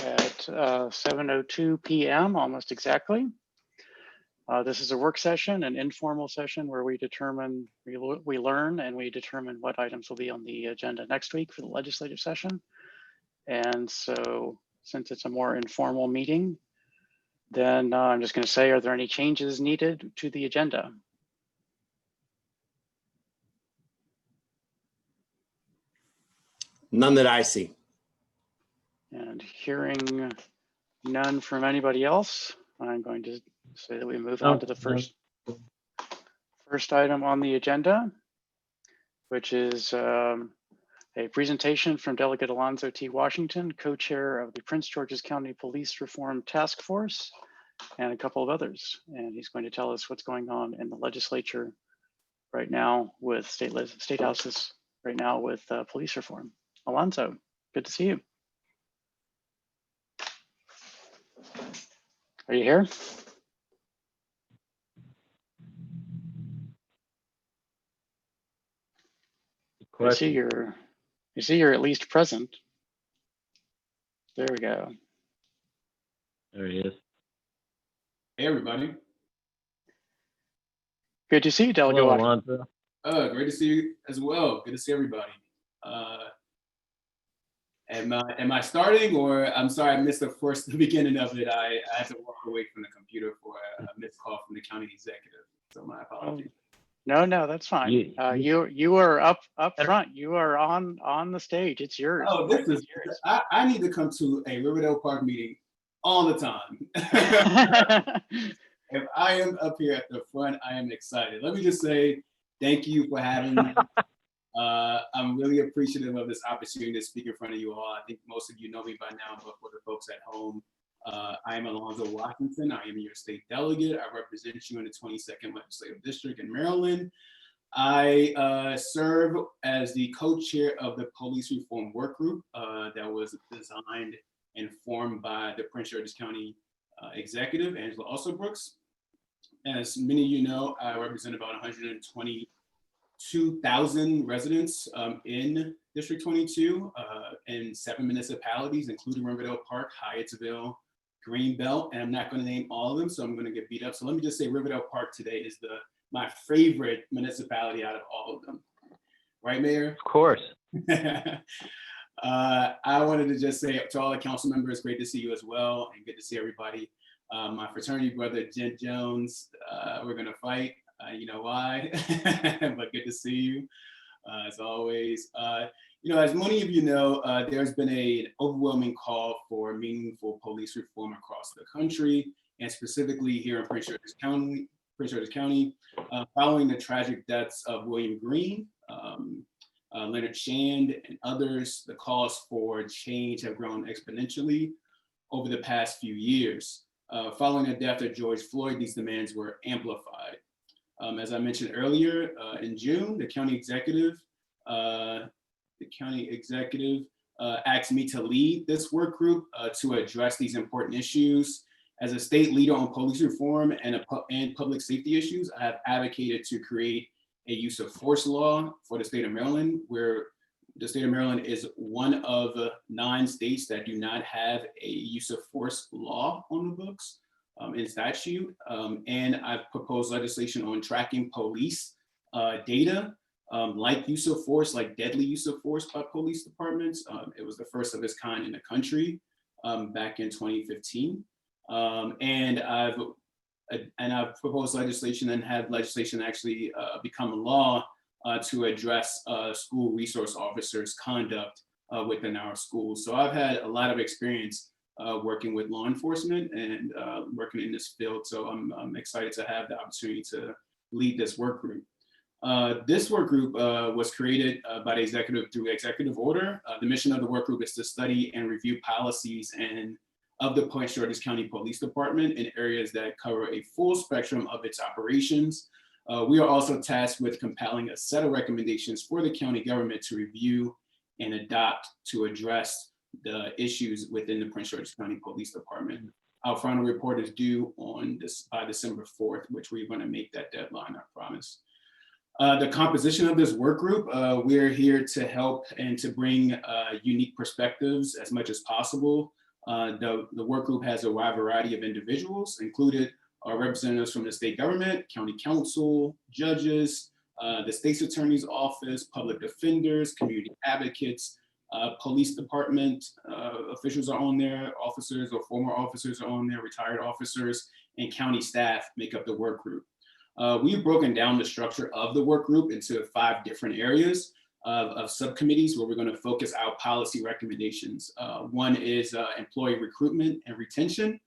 at 7:02 p.m. almost exactly. This is a work session, an informal session where we determine, we learn and we determine what items will be on the agenda next week for the legislative session. And so since it's a more informal meeting, then I'm just going to say, are there any changes needed to the agenda? None that I see. And hearing none from anybody else, I'm going to say that we move on to the first item on the agenda, which is a presentation from Delegate Alonzo T. Washington, co-chair of the Prince George's County Police Reform Task Force, and a couple of others. And he's going to tell us what's going on in the legislature right now with state houses right now with police reform. Alonzo, good to see you. Are you here? I see you're at least present. There we go. There he is. Hey, everybody. Good to see you, Delegate Hello, Washington. Alonzo. Great to see you as well. Good to see everybody. Am I starting, or I'm sorry, I missed the beginning of it. I had to walk away from the computer for a missed call from the county executive. So my apologies. No, that's fine. You are up front. You are on the stage. It's yours. Oh, this is yours. I need to come to a Riverdale Park meeting all the time. If I am up here at the front, I am excited. Let me just say thank you for having me. I'm really appreciative of this opportunity to speak in front of you all. I think most of you know me by now, but for the folks at home, I am Alonzo Washington. I am your state delegate. I represent you in the 22nd Legislative District in Maryland. I serve as the co-chair of the Police Reform Work Group that was designed and formed by the Prince George's County Executive, Angela Alsobrooks. As many of you know, I represent about 122,000 residents in District 22 in 7 municipalities, including Riverdale Park, Hyattsville, Greenbelt, and I'm not going to name all of them, so I'm going to get beat up. So let me just say Riverdale Park today is my favorite municipality out of all of them. Right, Mayor? Of course. I wanted to just say to all the council members, great to see you as well, and good to see everybody. My fraternity brother, Jen Jones, we're going to fight. You know why, but good to see you as always. As many of you know, there's been an overwhelming call for meaningful police reform across the country, and specifically here in Prince George's County, following the tragic deaths of William Green, Leonard Shand, and others. The calls for change have grown exponentially over the past few years. Following the death of George Floyd, these demands were amplified. As I mentioned earlier, in June, the county executive asked me to lead this work group to address these important issues. As a state leader on police reform and public safety issues, I have advocated to create a use of force law for the state of Maryland, where the state of Maryland is one of 9 states that do not have a use of force law on the books. In statute, and I've proposed legislation on tracking police data, like use of force, like deadly use of force by police departments. It was the first of its kind in the country back in 2015. And I've proposed legislation and had legislation actually become a law to address school resource officers' conduct within our schools. So I've had a lot of experience working with law enforcement and working in this field. So I'm excited to have the opportunity to lead this work group. This work group was created by the executive through executive order. The mission of the work group is to study and review policies of the Prince George's County Police Department in areas that cover a full spectrum of its operations. We are also tasked with compiling a set of recommendations for the county government to review and adopt to address the issues within the Prince George's County Police Department. Our final report is due by December 4th, which we're going to make that deadline, I promise. The composition of this work group, we're here to help and to bring unique perspectives as much as possible The work group has a wide variety of individuals, included are representatives from the state government, county council, judges, the state's attorney's office, public defenders, community advocates, police department officials are on there, officers or former officers are on there, retired officers, and county staff make up the work group. We've broken down the structure of the work group into 5 different areas of subcommittees where we're going to focus our policy recommendations. One is employee recruitment and retention.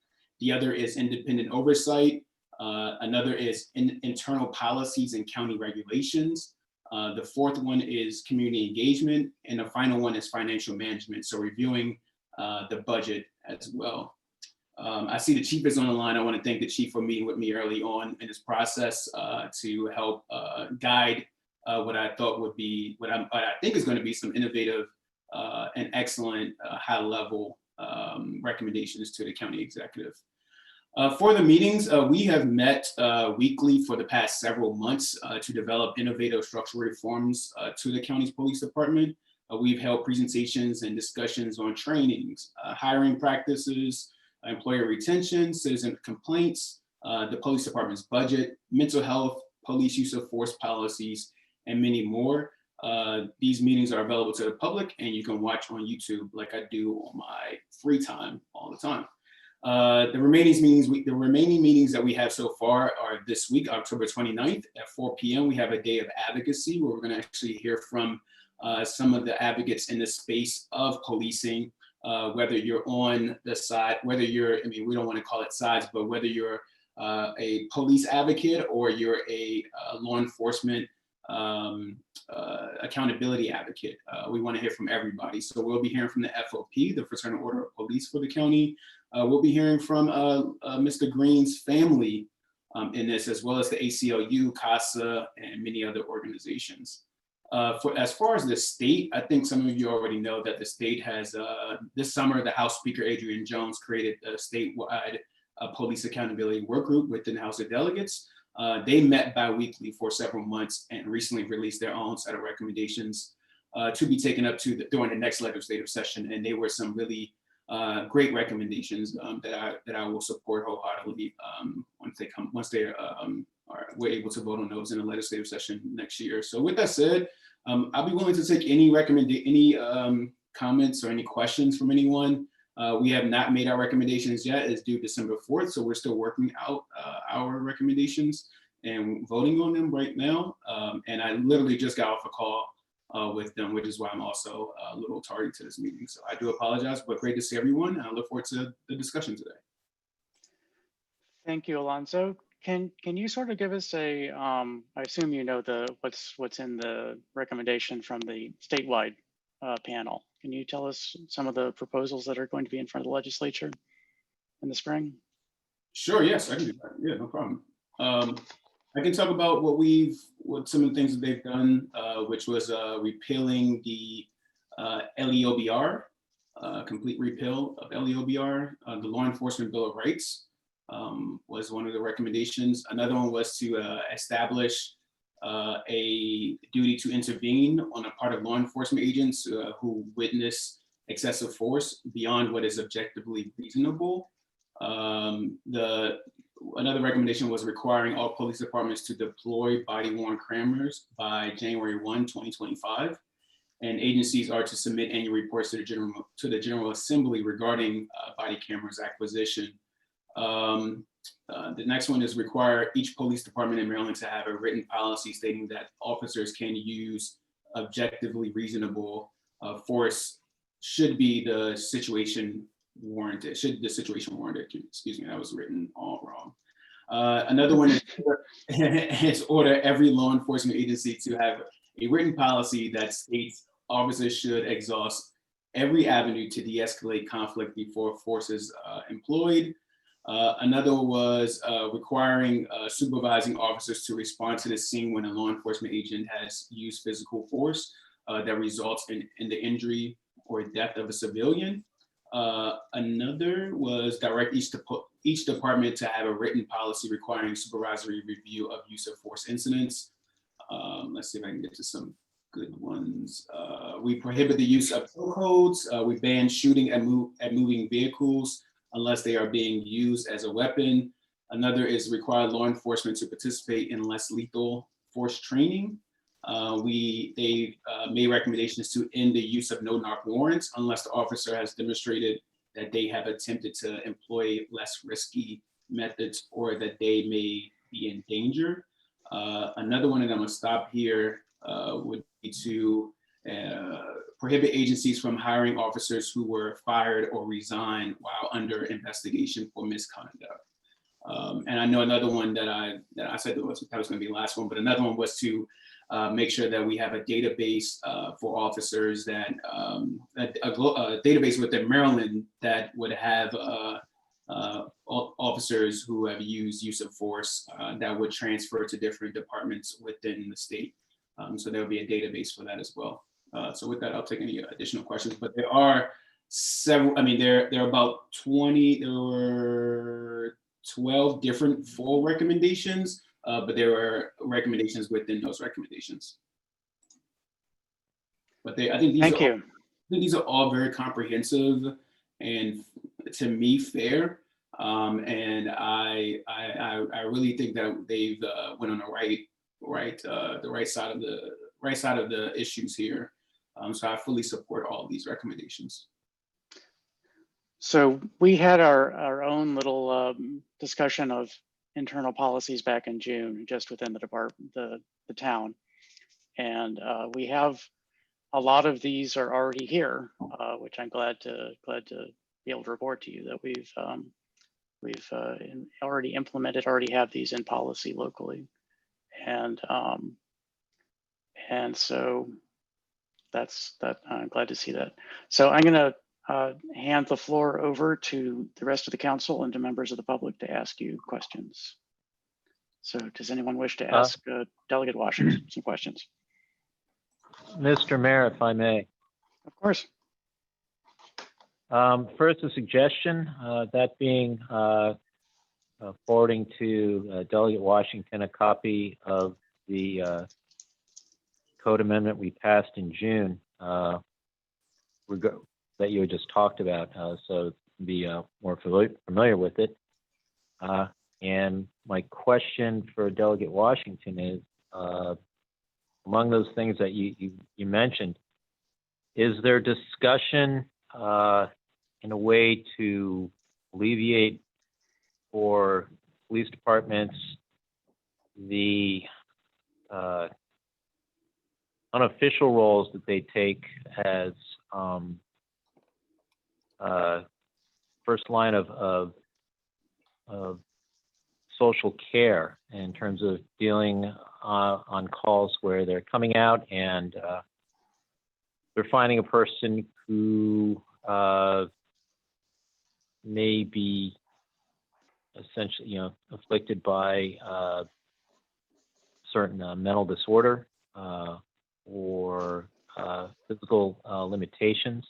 The other is independent oversight. Another is internal policies and county regulations. The fourth one is community engagement. And the final one is financial management. So reviewing the budget as well. I see the chief is on the line. I want to thank the chief for meeting with me early on in this process to help guide what I thought would be, what I think is going to be some innovative and excellent high level recommendations to the county executive. For the meetings, we have met weekly for the past several months to develop innovative structural reforms to the county's police department. We've held presentations and discussions on trainings, hiring practices, employer retention, citizen complaints, the police department's budget, mental health, police use of force policies, and many more. These meetings are available to the public and you can watch on YouTube like I do on my free time all the time. The remaining meetings that we have so far are this week, October 29th at 4 p.m. We have a day of advocacy where we're going to actually hear from some of the advocates in the space of policing, whether you're on the side, whether you're, I mean, we don't want to call it sides, but whether you're a police advocate or you're a law enforcement accountability advocate. We want to hear from everybody. So we'll be hearing from the FOP, the Fraternal Order of Police for the county. We'll be hearing from Mr. Green's family in this, as well as the ACLU, CASA, and many other organizations. As far as the state, I think some of you already know that the state has, this summer, the House Speaker Adrian Jones created a statewide police accountability work group within the House of Delegates. They met bi-weekly for several months and recently released their own set of recommendations to be taken up to during the next legislative session. And they were some really great recommendations that I will support wholeheartedly we're able to vote on those in the legislative session next year. So with that said, I'll be willing to take any comments or any questions from anyone. We have not made our recommendations yet. It's due December 4th, so we're still working out our recommendations and voting on them right now. And I literally just got off a call with them, which is why I'm also a little tardy to this meeting. So I do apologize, but great to see everyone. And I look forward to the discussion today. Thank you, Alonzo. Can you sort of give us a, I assume you know what's in the recommendation from the statewide panel. Can you tell us some of the proposals that are going to be in front of the legislature in the spring? Sure, yes, I can do that. Yeah, no problem. I can talk about what some of the things that they've done, which was repealing the LEOBR, complete repeal of LEOBR, the Law Enforcement Bill of Rights was one of the recommendations. Another one was to establish a duty to intervene on the part of law enforcement agents who witness excessive force beyond what is objectively reasonable. Another recommendation was requiring all police departments to deploy body-worn cameras by January 1, 2025. And agencies are to submit annual reports to the General Assembly regarding body cameras acquisition. The next one is require each police department in Maryland to have a written policy stating that officers can use objectively reasonable force should the situation warranted. Excuse me, that was written all wrong. Another one is order every law enforcement agency to have a written policy that states officers should exhaust every avenue to de-escalate conflict before force is employed. Another was requiring supervising officers to respond to the scene when a law enforcement agent has used physical force that results in the injury or death of a civilian. Another was direct each department to have a written policy requiring supervisory review of use of force incidents. Let's see if I can get to some good ones. We prohibit the use of tow codes. We ban shooting at moving vehicles unless they are being used as a weapon. Another is require law enforcement to participate in less lethal force training. They made recommendations to end the use of no-knock warrants unless the officer has demonstrated that they have attempted to employ less risky methods or that they may be in danger. Another one, and I'm gonna stop here, would be to prohibit agencies from hiring officers who were fired or resigned while under investigation for misconduct. And I know another one that I said that was going to be the last one, but another one was to make sure that we have a database for officers that a database within Maryland that would have officers who have used use of force that would transfer to different departments within the state. So there will be a database for that as well. So with that, I'll take any additional questions, but there are several, I mean, there are about 20, there were 12 different full recommendations, but there were recommendations within those recommendations. But I think these are all very comprehensive and, to me, fair. And I really think that they've went on the right side of the issues here. So I fully support all of these recommendations. So we had our own little discussion of internal policies back in June, just within the department, the town, and we have a lot of these are already here, which I'm glad to be able to report to you that we've already implemented, already have these in policy locally, and so that's that. I'm glad to see that. So I'm going to hand the floor over to the rest of the council and to members of the public to ask you questions. So does anyone wish to ask Delegate Washington some questions? Mr. Mayor, if I may. Of course. First, a suggestion, that being forwarding to Delegate Washington a copy of the code amendment we passed in June that you had just talked about, so be more familiar with it. And my question for Delegate Washington is, among those things that you mentioned, is there discussion in a way to alleviate for police departments the unofficial roles that they take as first line of social care in terms of dealing on calls where they're coming out and they're finding a person who may be essentially, afflicted by certain mental disorder or physical limitations,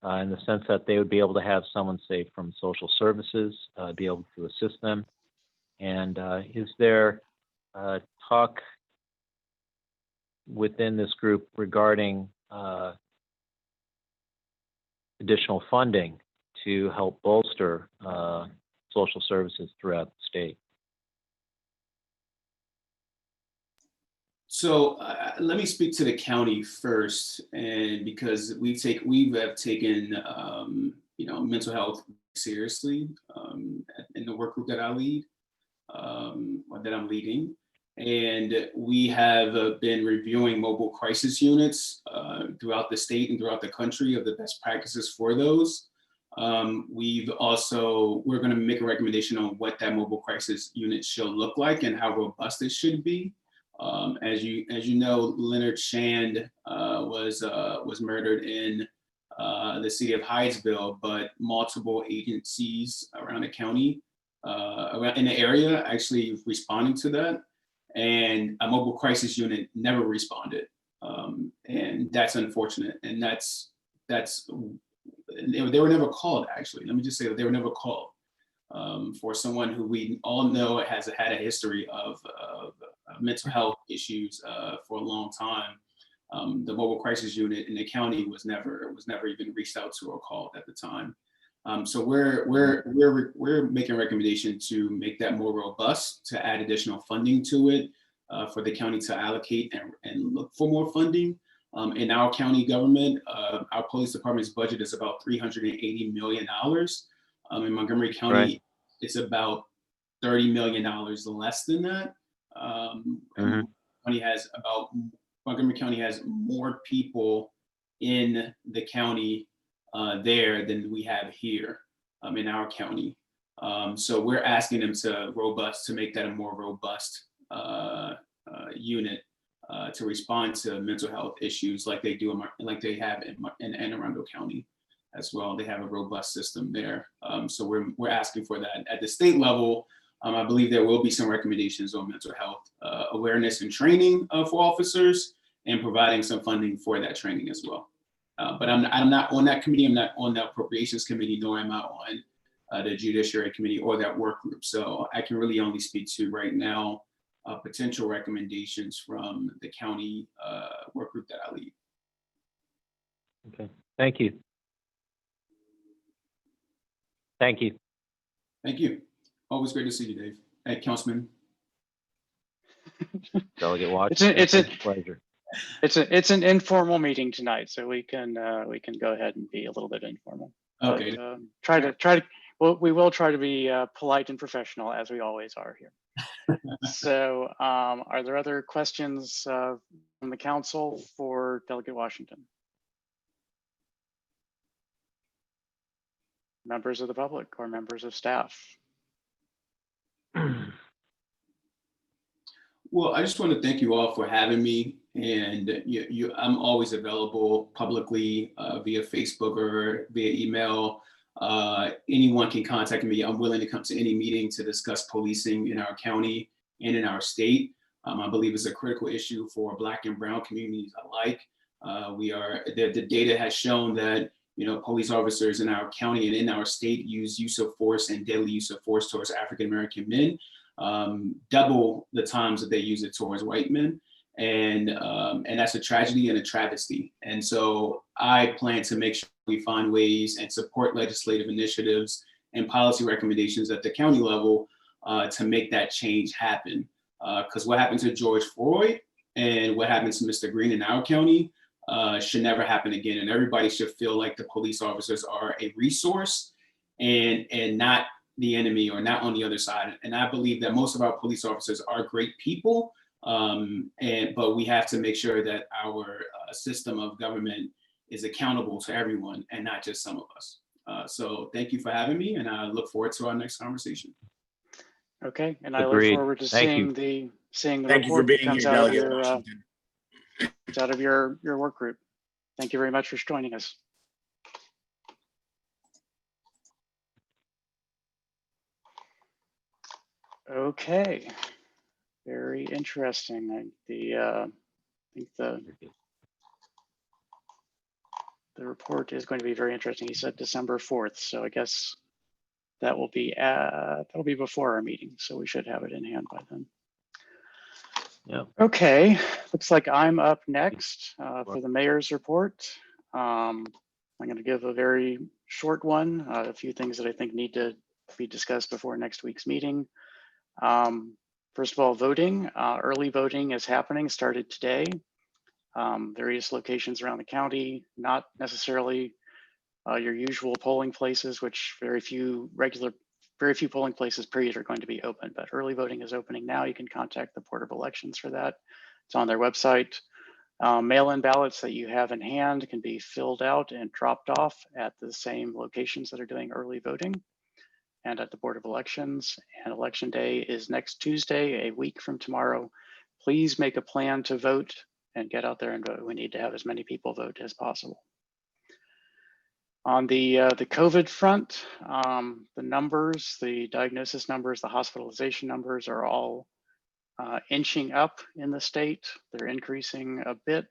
in the sense that they would be able to have someone, say, from social services, be able to assist them. And is there talk within this group regarding additional funding to help bolster social services throughout the state? So let me speak to the county first, and because we have taken mental health seriously in the work group that I lead, or that I'm leading, and we have been reviewing mobile crisis units throughout the state and throughout the country of the best practices for those. We're going to make a recommendation on what that mobile crisis unit should look like and how robust it should be. As you know, Leonard Shand was murdered in the city of Hydesville, but multiple agencies around the county, around in the area, actually responding to that, and a mobile crisis unit never responded, and that's unfortunate. And they were never called. Actually, let me just say that they were never called for someone who we all know has had a history of mental health issues for a long time. The mobile crisis unit in the county was never even reached out to or called at the time. So we're making a recommendation to make that more robust, to add additional funding to it, for the county to allocate and look for more funding. In our county government, our police department's budget is about $380 million. In Montgomery County, Right. it's about $30 million less than that. And Montgomery County has more people in the county there than we have here in our county. So we're asking them to make that a more robust unit to respond to mental health issues like they have in Anne Arundel County as well. They have a robust system there. So we're asking for that. At the state level, I believe there will be some recommendations on mental health awareness and training for officers, and providing some funding for that training as well. But I'm not on that committee. I'm not on the appropriations committee, nor am I on the judiciary committee or that work group. So I can really only speak to right now potential recommendations from the county work group that I lead. Okay, thank you. Thank you. Thank you. Always great to see you, Dave. Hey, Councilman. Delegate Washington, It's a pleasure. It's an informal meeting tonight, so we can go ahead and be a little bit informal. Okay. But, we will try to be polite and professional, as we always are here. So are there other questions from the council for Delegate Washington? Members of the public or members of staff? Well, I just want to thank you all for having me, and I'm always available publicly via Facebook or via email. Anyone can contact me. I'm willing to come to any meeting to discuss policing in our county and in our state. I believe it's a critical issue for Black and Brown communities alike. The data has shown that police officers in our county and in our state use of force and deadly use of force towards African American men, double the times that they use it towards white men. And that's a tragedy and a travesty. And so I plan to make sure we find ways and support legislative initiatives and policy recommendations at the county level to make that change happen. Because what happened to George Floyd and what happened to Mr. Green in our county should never happen again. And everybody should feel like the police officers are a resource and not the enemy or not on the other side. And I believe that most of our police officers are great people, but we have to make sure that our system of government is accountable to everyone and not just some of us. So thank you for having me, and I look forward to our next conversation. Okay, and I Agreed. look forward to Thank seeing the Thank you for report that being comes here, out of Delegate your Washington. out of your work group. Thank you very much for joining us. Okay, very interesting. I think the report is going to be very interesting. He said December 4th, so I guess that'll be before our meeting, so we should have it in hand by then. Yeah. Okay, looks like I'm up next for the mayor's report. I'm going to give a very short one, a few things that I think need to be discussed before next week's meeting. First of all, voting. Early voting is happening, started today. Various locations around the county, not necessarily your usual polling places, which very few polling places period are going to be open, but early voting is opening now. You can contact the Board of Elections for that. It's on their website. Mail-in ballots that you have in hand can be filled out and dropped off at the same locations that are doing early voting and at the Board of Elections. And election day is next Tuesday, a week from tomorrow. Please make a plan to vote and get out there and vote. We need to have as many people vote as possible. On the COVID front, the numbers, the diagnosis numbers, the hospitalization numbers are all inching up in the state. They're increasing a bit.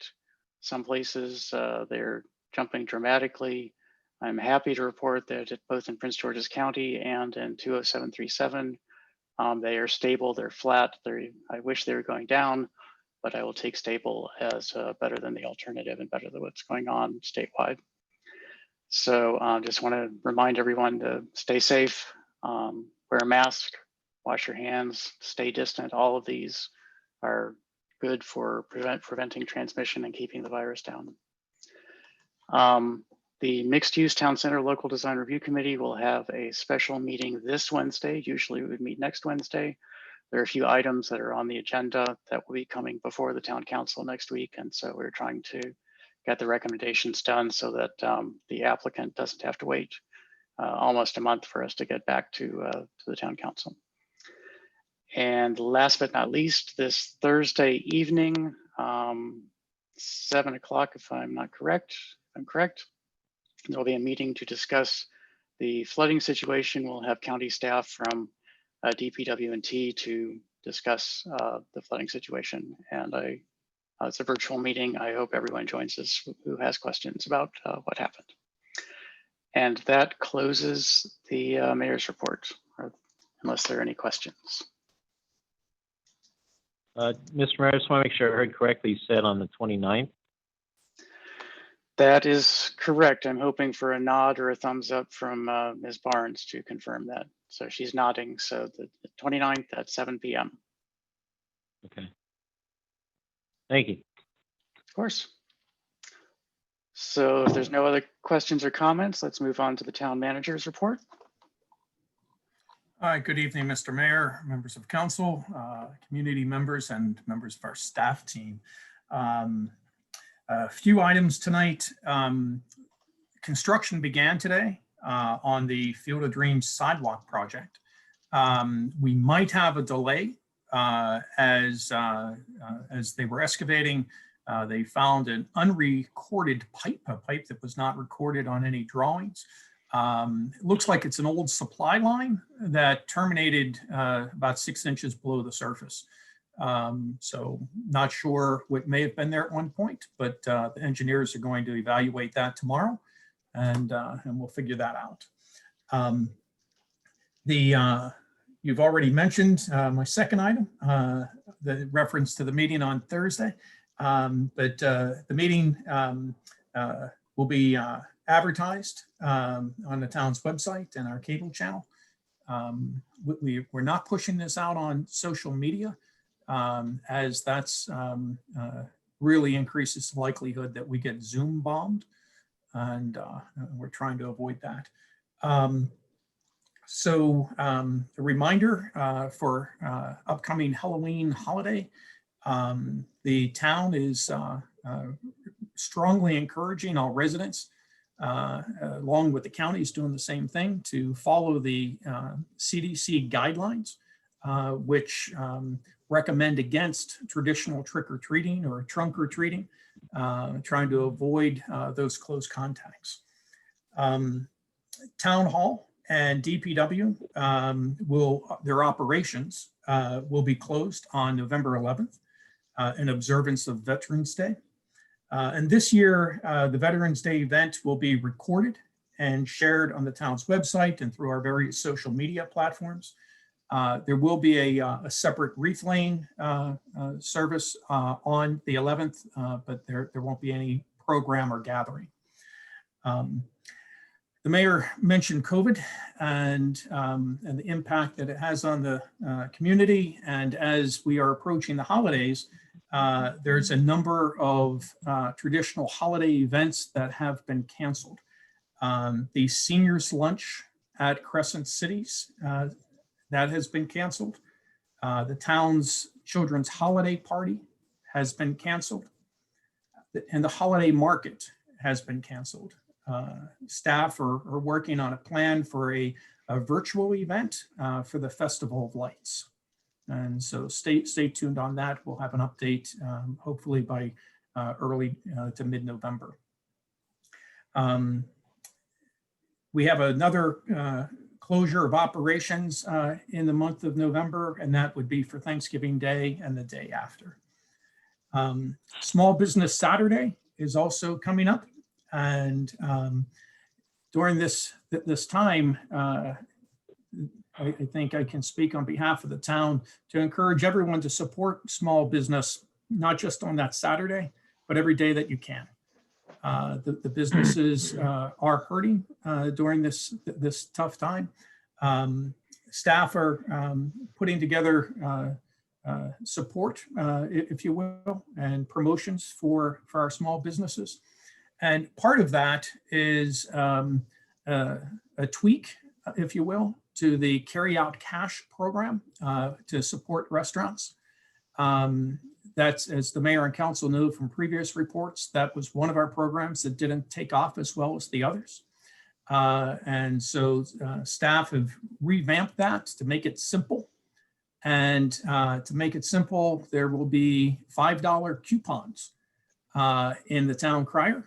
Some places they're jumping dramatically. I'm happy to report that both in Prince George's County and in 20737, they are stable, they're flat. I wish they were going down, but I will take stable as better than the alternative and better than what's going on statewide. So just want to remind everyone to stay safe, wear a mask, wash your hands, stay distant. All of these are good for preventing transmission and keeping the virus down. The Mixed Use Town Center Local Design Review Committee will have a special meeting this Wednesday. Usually we would meet next Wednesday. There are a few items that are on the agenda that will be coming before the town council next week. And so we're trying to get the recommendations done so that the applicant doesn't have to wait almost a month for us to get back to the town council. And last but not least, this Thursday evening, 7 o'clock, if I'm correct, there'll be a meeting to discuss the flooding situation. We'll have county staff from DPW&T to discuss the flooding situation. And it's a virtual meeting. I hope everyone joins us who has questions about what happened. And that closes the mayor's report, unless there are any questions. Mr. Mayor, I just want to make sure I heard correctly. You said on the 29th? That is correct. I'm hoping for a nod or a thumbs up from Ms. Barnes to confirm that. So she's nodding. So the 29th at 7 p.m. Okay. Thank you. Of course. So if there's no other questions or comments, let's move on to the town manager's report. Hi, good evening, Mr. Mayor, members of council, community members, and members of our staff team. A few items tonight. Construction began today on the Field of Dreams sidewalk project. We might have a delay as they were excavating. They found an unrecorded pipe, a pipe that was not recorded on any drawings. It looks like it's an old supply line that terminated about 6 inches below the surface. So not sure what may have been there at one point, but the engineers are going to evaluate that tomorrow, and we'll figure that out. You've already mentioned my second item, the reference to the meeting on Thursday, but the meeting will be advertised on the town's website and our cable channel. We're not pushing this out on social media as that's really increases the likelihood that we get Zoom bombed, and we're trying to avoid that. So a reminder for upcoming Halloween holiday, the town is strongly encouraging all residents, along with the counties doing the same thing, to follow the CDC guidelines, which recommend against traditional trick-or-treating or trunk-or-treating, trying to avoid those close contacts. Town Hall and DPW their operations will be closed on November 11th in observance of Veterans Day. And this year, the Veterans Day event will be recorded and shared on the town's website and through our various social media platforms. There will be a separate wreath laying service on the 11th, but there won't be any program or gathering. The mayor mentioned COVID and the impact that it has on the community. And as we are approaching the holidays, there's a number of traditional holiday events that have been canceled. The seniors lunch at Crescent Cities, that has been canceled. The town's children's holiday party has been canceled. And the holiday market has been canceled. Staff are working on a plan for a virtual event for the Festival of Lights. And so stay tuned on that. We'll have an update hopefully by early to mid-November. We have another closure of operations in the month of November, and that would be for Thanksgiving Day and the day after. Small Business Saturday is also coming up. And during this time, I think I can speak on behalf of the town to encourage everyone to support small business not just on that Saturday, but every day that you can. The businesses are hurting during this tough time. Staff are putting together support, if you will, and promotions for our small businesses. And part of that is a tweak, if you will, to the carry-out cash program to support restaurants. That's, as the mayor and council know from previous reports, that was one of our programs that didn't take off as well as the others. And so staff have revamped that to make it simple. And to make it simple, there will be $5 coupons in the town crier.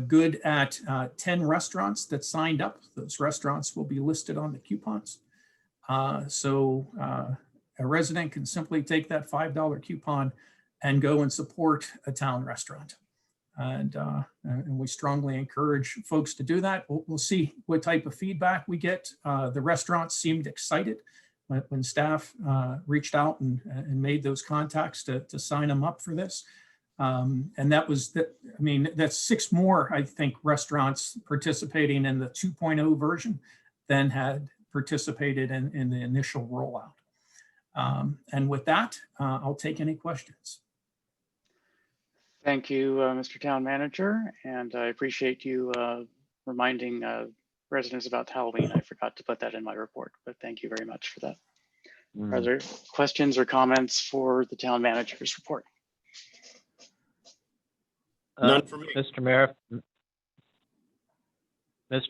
Good at 10 restaurants that signed up. Those restaurants will be listed on the coupons. So a resident can simply take that $5 coupon and go and support a town restaurant. And we strongly encourage folks to do that. We'll see what type of feedback we get. The restaurants seemed excited when staff reached out and made those contacts to sign them up for this. And that was, I mean, that's 6 more, I think, restaurants participating in the 2.0 version than had participated in the initial rollout. And with that, I'll take any questions. Thank you, Mr. Town Manager, and I appreciate you reminding residents about Halloween. I forgot to put that in my report, but thank you very much for that. Are there questions or comments for the Town Manager's report? None for me. Mr.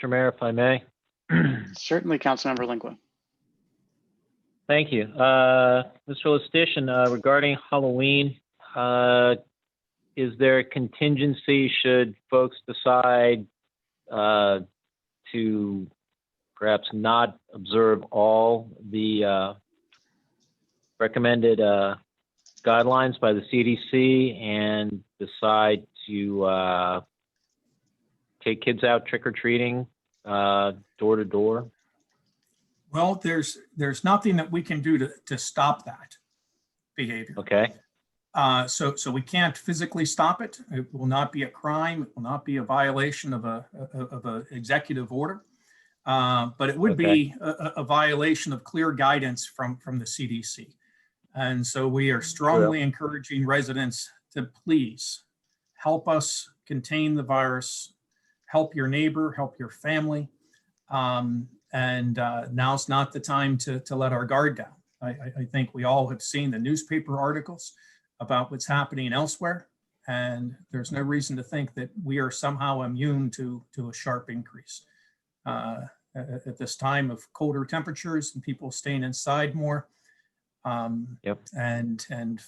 Mayor, if I may. Certainly, Councilmember Lingua. Thank you. Mr. Lestitian, regarding Halloween, is there a contingency should folks decide to perhaps not observe all the recommended guidelines by the CDC and decide to take kids out trick-or-treating door to door? Well, there's nothing that we can do to stop that behavior. Okay. So we can't physically stop it. It will not be a crime. It will not be a violation of a executive order. But it would be a violation of clear guidance from the CDC. And so we are strongly encouraging residents to please help us contain the virus, help your neighbor, help your family. And now's not the time to let our guard down. I think we all have seen the newspaper articles about what's happening elsewhere. And there's no reason to think that we are somehow immune to a sharp increase. At this time of colder temperatures and people staying inside more, and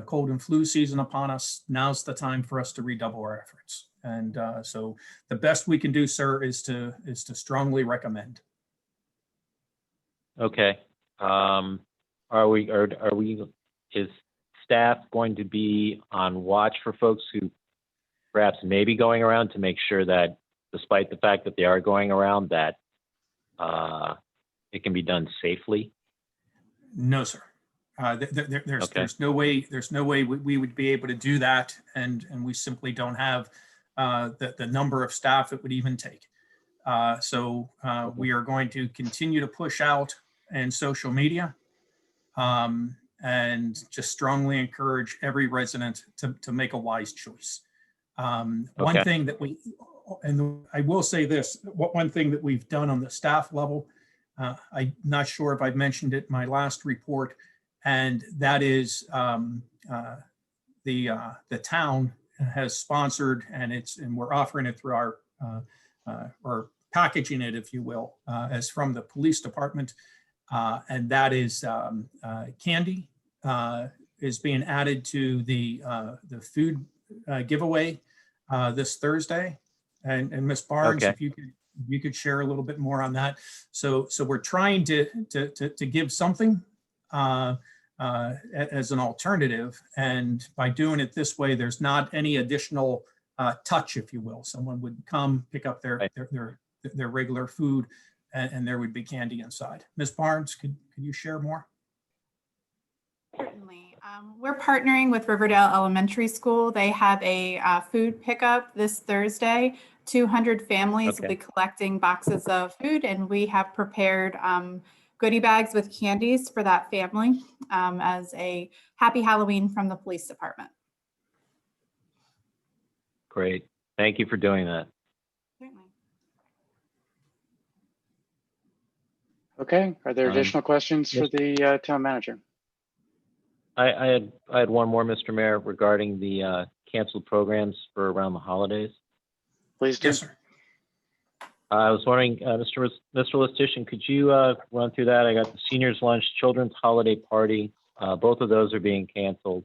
cold and flu season upon us, now's the time for us to redouble our efforts. And so the best we can do, sir, is to strongly recommend. Okay. Is staff going to be on watch for folks who perhaps may be going around to make sure that, despite the fact that they are going around, that it can be done safely? No, sir. There's no way we would be able to do that, and we simply don't have the number of staff it would even take. So we are going to continue to push out in social media, and just strongly encourage every resident to make a wise choice. One thing that and I will say this, one thing that we've done on the staff level, I'm not sure if I've mentioned it in my last report, and that is the town has sponsored, and we're offering it through our or packaging it, if you will, as from the police department, and that is candy is being added to the food giveaway this Thursday, and Ms. Barnes, if you could share a little bit more on that. So we're trying to give something as an alternative, and by doing it this way, there's not any additional touch, if you will. Someone would come pick up their regular food, and there would be candy inside. Ms. Barnes, could you share more? Certainly. We're partnering with Riverdale Elementary School. They have a food pickup this Thursday. 200 families will Okay. be collecting boxes of food, and we have prepared goodie bags with candies for that family as a happy Halloween from the police department. Great. Thank you for doing that. Certainly. Okay, are there Um, additional questions for yes. the town manager? I had one more, Mr. Mayor, regarding the canceled programs for around the holidays. Please do. Yes, sir. I was wondering, Mr. Listician, could you run through that? I got the seniors lunch, children's holiday party. Both of those are being canceled.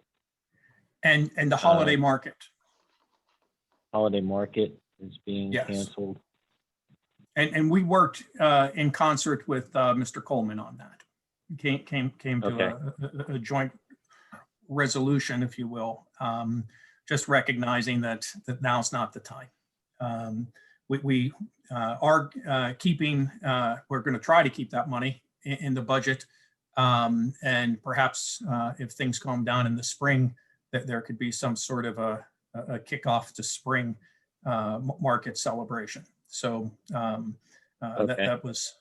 And the holiday market. Holiday market is being Yes. canceled. And we worked in concert with Mr. Coleman on that. Came to a joint resolution, if you will, just recognizing that now's not the time. We are keeping, we're going to try to keep that money in the budget. And perhaps if things calm down in the spring, that there could be some sort of a kickoff to spring market celebration. So that was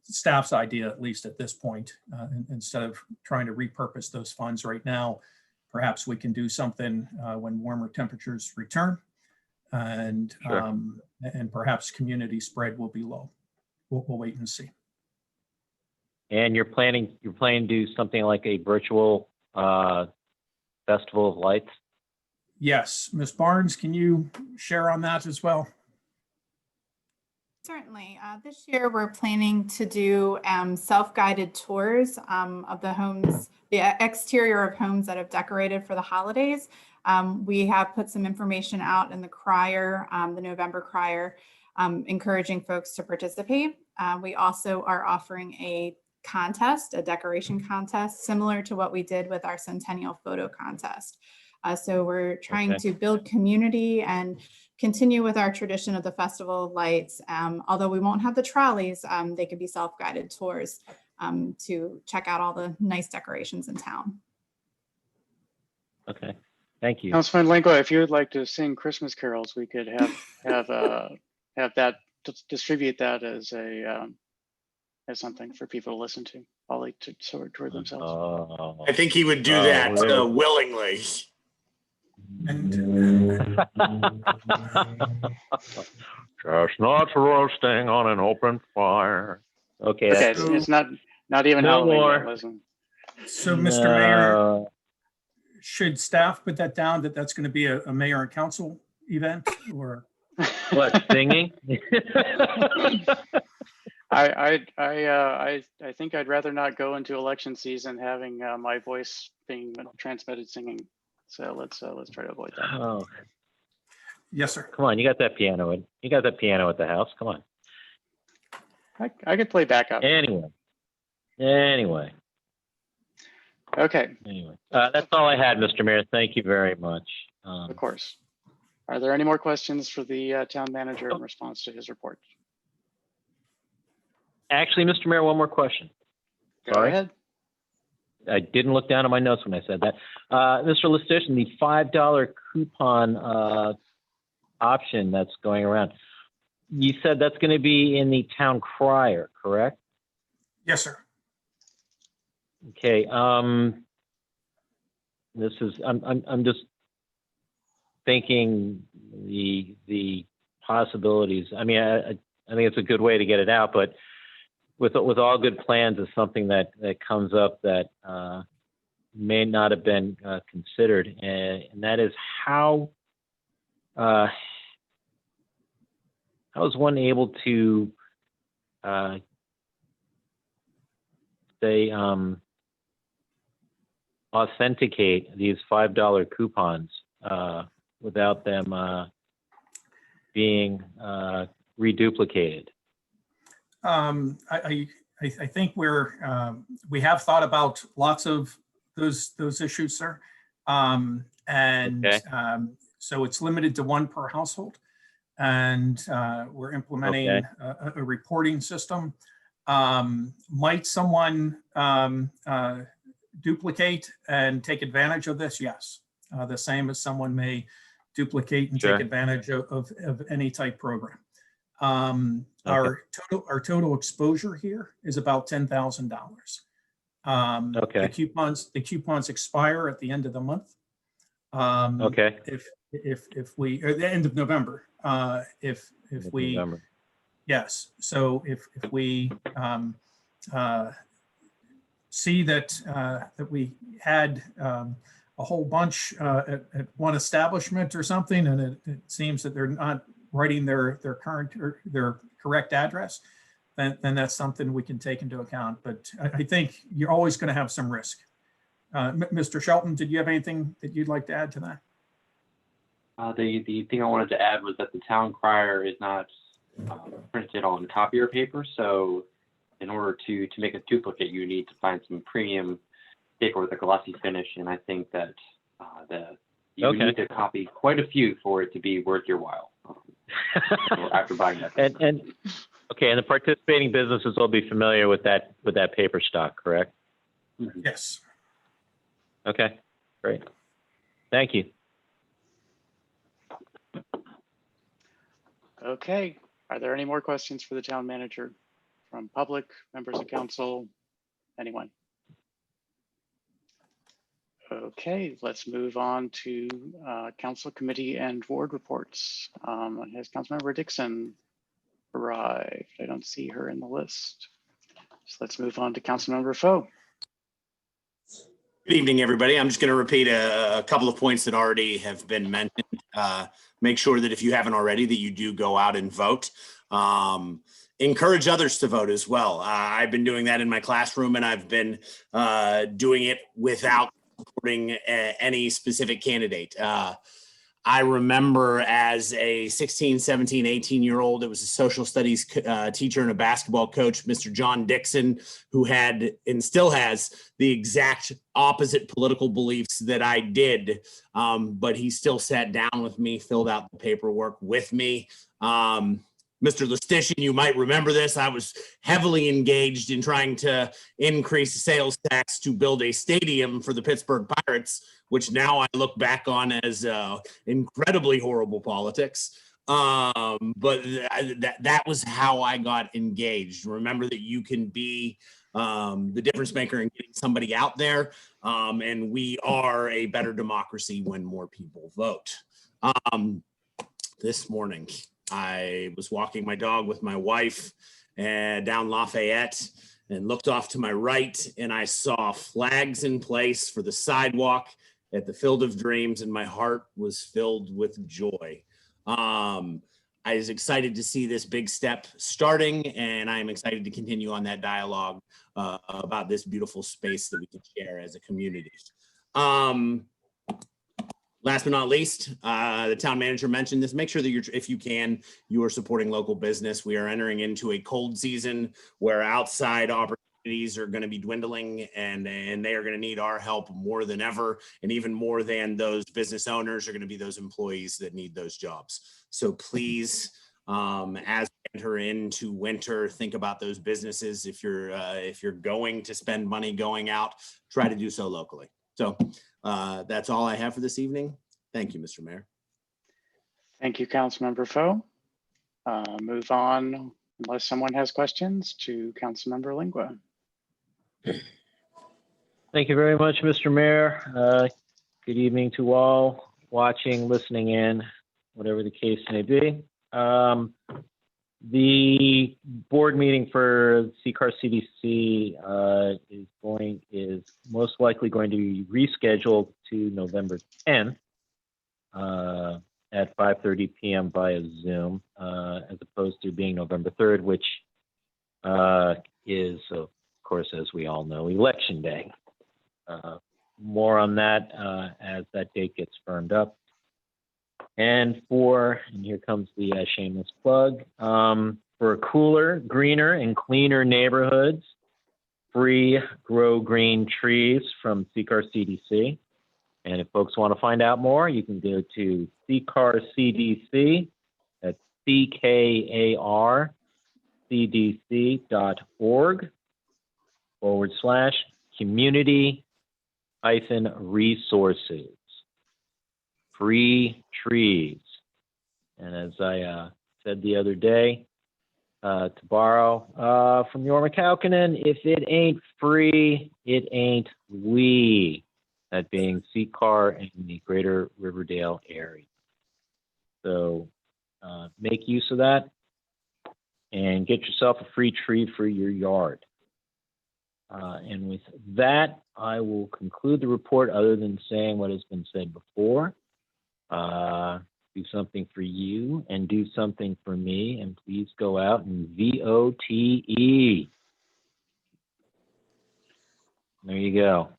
staff's idea, at least at this point. Instead of trying to repurpose those funds right now, perhaps we can do something when warmer temperatures return, and Sure. And perhaps community spread will be low. We'll wait and see. And you're planning to do something like a virtual festival of lights? Yes, Ms. Barnes, can you share on that as well? Certainly. This year, we're planning to do self-guided tours of the homes, the exterior of homes that have decorated for the holidays. We have put some information out in the crier, the November crier, encouraging folks to participate. We also are offering a contest, a decoration contest, similar to what we did with our Centennial Photo Contest. So we're trying to build community and continue with our tradition of the Festival of Lights. Although we won't have the trolleys, they could be self-guided tours to check out all the nice decorations in town. Okay, thank you. Councilman Lingo, if you would like to sing Christmas carols, we could have that distribute that as something for people to listen to while they tour themselves. Oh. I think he would do that willingly. And Chestnuts roasting on an open fire. Okay, Okay, that's it's not even No Halloween more. yet, listen. so, Mr. Mayor, should staff put that down, that that's going to be a mayor and council event, or? What, singing? I think I'd rather not go into election season having my voice being transmitted singing. So let's try to avoid that. Oh, Yes, sir. come on, you got that piano at the house. Come on. I could play backup. Anyway. Okay, That's all I had, Mr. Mayor. Thank you very much. of course. Are there any more questions for the town manager in response to his report? Actually, Mr. Mayor, one more question. Go Sorry. ahead. I didn't look down at my notes when I said that. Mr. Listician, the $5 coupon option that's going around, you said that's going to be in the town crier, correct? Yes, sir. Okay. I'm just thinking the possibilities. I mean, I think it's a good way to get it out, but with all good plans is something that comes up that may not have been considered, and that is how is one able to say authenticate these $5 coupons without them being reduplicated? I think we have thought about lots of those issues, sir. Okay. So it's limited to one per household, and we're implementing Okay. a reporting system. Might someone duplicate and take advantage of this? Yes. The same as someone may duplicate and Sure. take advantage of any type program. Okay. Our total exposure here is about $10,000. Okay. The coupons expire at the end of the month. Okay. If we, or the end of November, if we, November. yes. So if we see that we had a whole bunch at one establishment or something, and it seems that they're not writing their current or their correct address, then that's something we can take into account. But I think you're always going to have some risk. Mr. Shelton, did you have anything that you'd like to add to that? The thing I wanted to add was that the town crier is not printed on copier paper. So in order to make a duplicate, you need to find some premium paper with a glossy finish. And I think that you would Okay. need to copy quite a few for it to be worth your while after buying that. And okay, and the participating businesses will be familiar with that paper stock, correct? Yes. Okay, great. Thank you. Okay, are there any more questions for the town manager from public, members of council, anyone? Okay, let's move on to council committee and board reports. Has Councilmember Dixon arrived? I don't see her in the list. So let's move on to Councilmember Foe. Good evening, everybody. I'm just going to repeat a couple of points that already have been mentioned. Make sure that if you haven't already, that you do go out and vote. Encourage others to vote as well. I've been doing that in my classroom, and I've been doing it without supporting any specific candidate. I remember as a 16, 17, 18-year-old, it was a social studies teacher and a basketball coach, Mr. John Dixon, who had and still has the exact opposite political beliefs that I did. But he still sat down with me, filled out the paperwork with me. Mr. Lustician, you might remember this. I was heavily engaged in trying to increase sales tax to build a stadium for the Pittsburgh Pirates, which now I look back on as incredibly horrible politics. But that was how I got engaged. Remember that you can be the difference maker in getting somebody out there. And we are a better democracy when more people vote. This morning, I was walking my dog with my wife down Lafayette and looked off to my right, and I saw flags in place for the sidewalk at the Field of Dreams, and my heart was filled with joy. I was excited to see this big step starting, and I am excited to continue on that dialogue about this beautiful space that we can share as a community. Last but not least, the town manager mentioned this. Make sure that if you can, you are supporting local business. We are entering into a cold season where outside opportunities are going to be dwindling, and they are going to need our help more than ever. And even more than those business owners are going to be those employees that need those jobs. So please, as we enter into winter, think about those businesses. If you're going to spend money going out, try to do so locally. So that's all I have for this evening. Thank you, Mr. Mayor. Thank you, Councilmember Foe. Move on, unless someone has questions, to Councilmember Lingua. Thank you very much, Mr. Mayor. Good evening to all watching, listening in, whatever the case may be. The board meeting for CCAR CDC is most likely going to be rescheduled to November 10th at 5:30 p.m. via Zoom, as opposed to being November 3rd, which is, of course, as we all know, Election Day. More on that as that date gets firmed up. And here comes the shameless plug, for cooler, greener, and cleaner neighborhoods, free Grow Green trees from CCAR CDC. And if folks want to find out more, you can go to CCAR CDC, that's CKARCDC.org/community resources. Free trees. And as I said the other day, to borrow from Yorma Kaukonen, if it ain't free, it ain't we. That being CCAR and the greater Riverdale area. So make use of that and get yourself a free tree for your yard. And with that, I will conclude the report other than saying what has been said before. Do something for you and do something for me, and please go out and VOTE. There you go.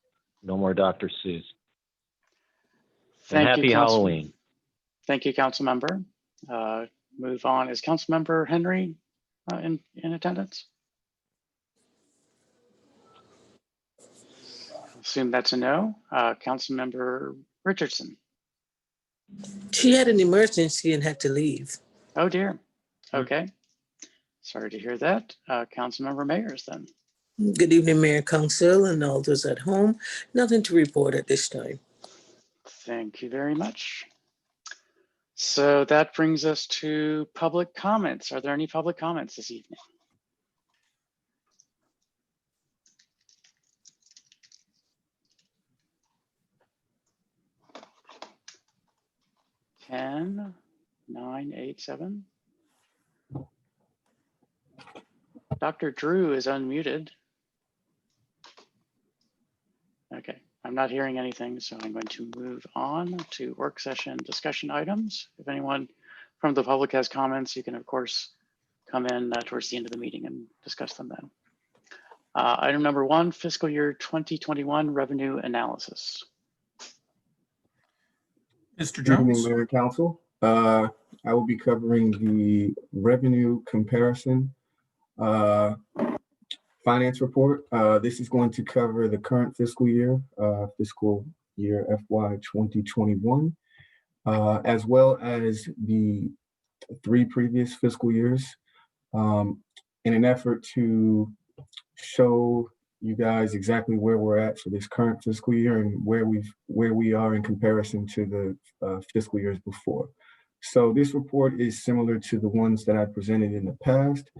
No more Dr. Seuss. And happy Halloween. Thank you, Council Member. Move on. Is Council Member Henry in attendance? Assume that's a no. Council Member Richardson. She had an emergency and had to leave. Oh dear. Okay. Sorry to hear that. Councilmember Mayers then. Good evening, Mayor, Council, and all those at home. Nothing to report at this time. Thank you very much. So that brings us to public comments. Are there any public comments this evening? Ten, 9, 8, 7. Dr. Drew is unmuted. Okay, I'm not hearing anything, so I'm going to move on to work session discussion items. If anyone from the public has comments, you can of course come in towards the end of the meeting and discuss them then. Item number 1, fiscal year 2021 revenue analysis. Mr. Good evening, Jones. Mayor and Council. I will be covering the revenue comparison finance report. This is going to cover the current fiscal year FY 2021, as well as the 3 previous fiscal years, in an effort to show you guys exactly where we're at for this current fiscal year and where we are in comparison to the fiscal years before. So this report is similar to the ones that I presented in the past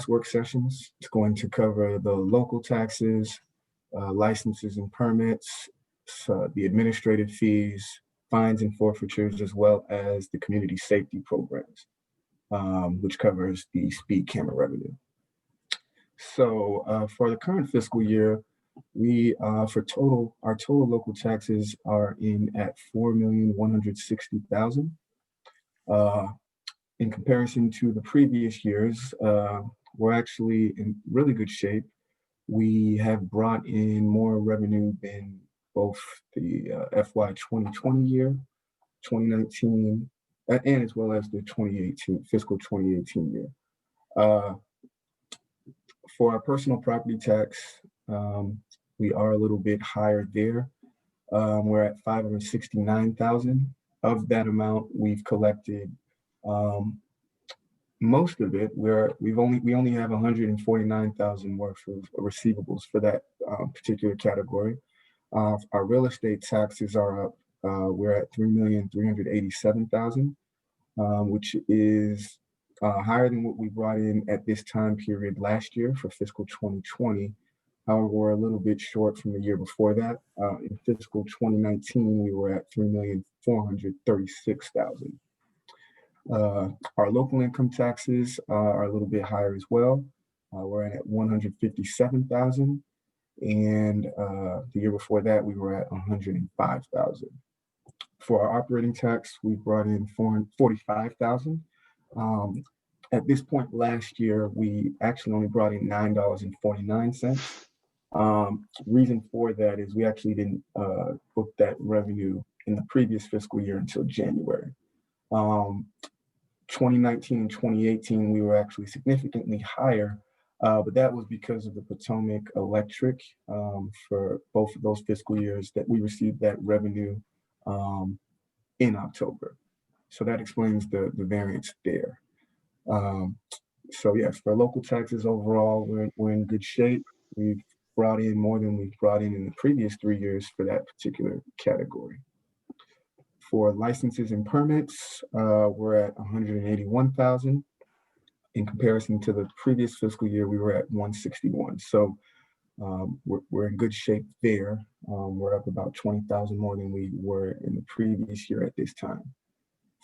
work sessions. It's going to cover the local taxes, licenses and permits, the administrative fees, fines and forfeitures, as well as the community safety programs, which covers the speed camera revenue. So for the current fiscal year, we our total local taxes are in at $4,160,000. In comparison to the previous years, we're actually in really good shape. We have brought in more revenue than both the FY 2020 year, 2019, and as well as the fiscal 2018 year. For our personal property tax, we are a little bit higher there. We're at $569,000. Of that amount, we've collected most of it. We only have $149,000 worth of receivables for that particular category. Our real estate taxes are up. We're at $3,387,000, which is higher than what we brought in at this time period last year for fiscal 2020. However, we're a little bit short from the year before that. In fiscal 2019, we were at $3,436,000. Our local income taxes are a little bit higher as well. We're at $157,000, and the year before that, we were at $105,000. For our operating tax, we brought in $45,000. At this point last year, we actually only brought in $9.49. Reason for that is we actually didn't book that revenue in the previous fiscal year until January. 2019 and 2018, we were actually significantly higher, but that was because of the Potomac Electric for both of those fiscal years that we received that revenue in October. So that explains the variance there. So yes, for local taxes overall, we're in good shape. We've brought in more than we've brought in the previous 3 years for that particular category. For licenses and permits, we're at 181,000. In comparison to the previous fiscal year, we were at 161. So we're in good shape there. We're up about 20,000 more than we were in the previous year at this time.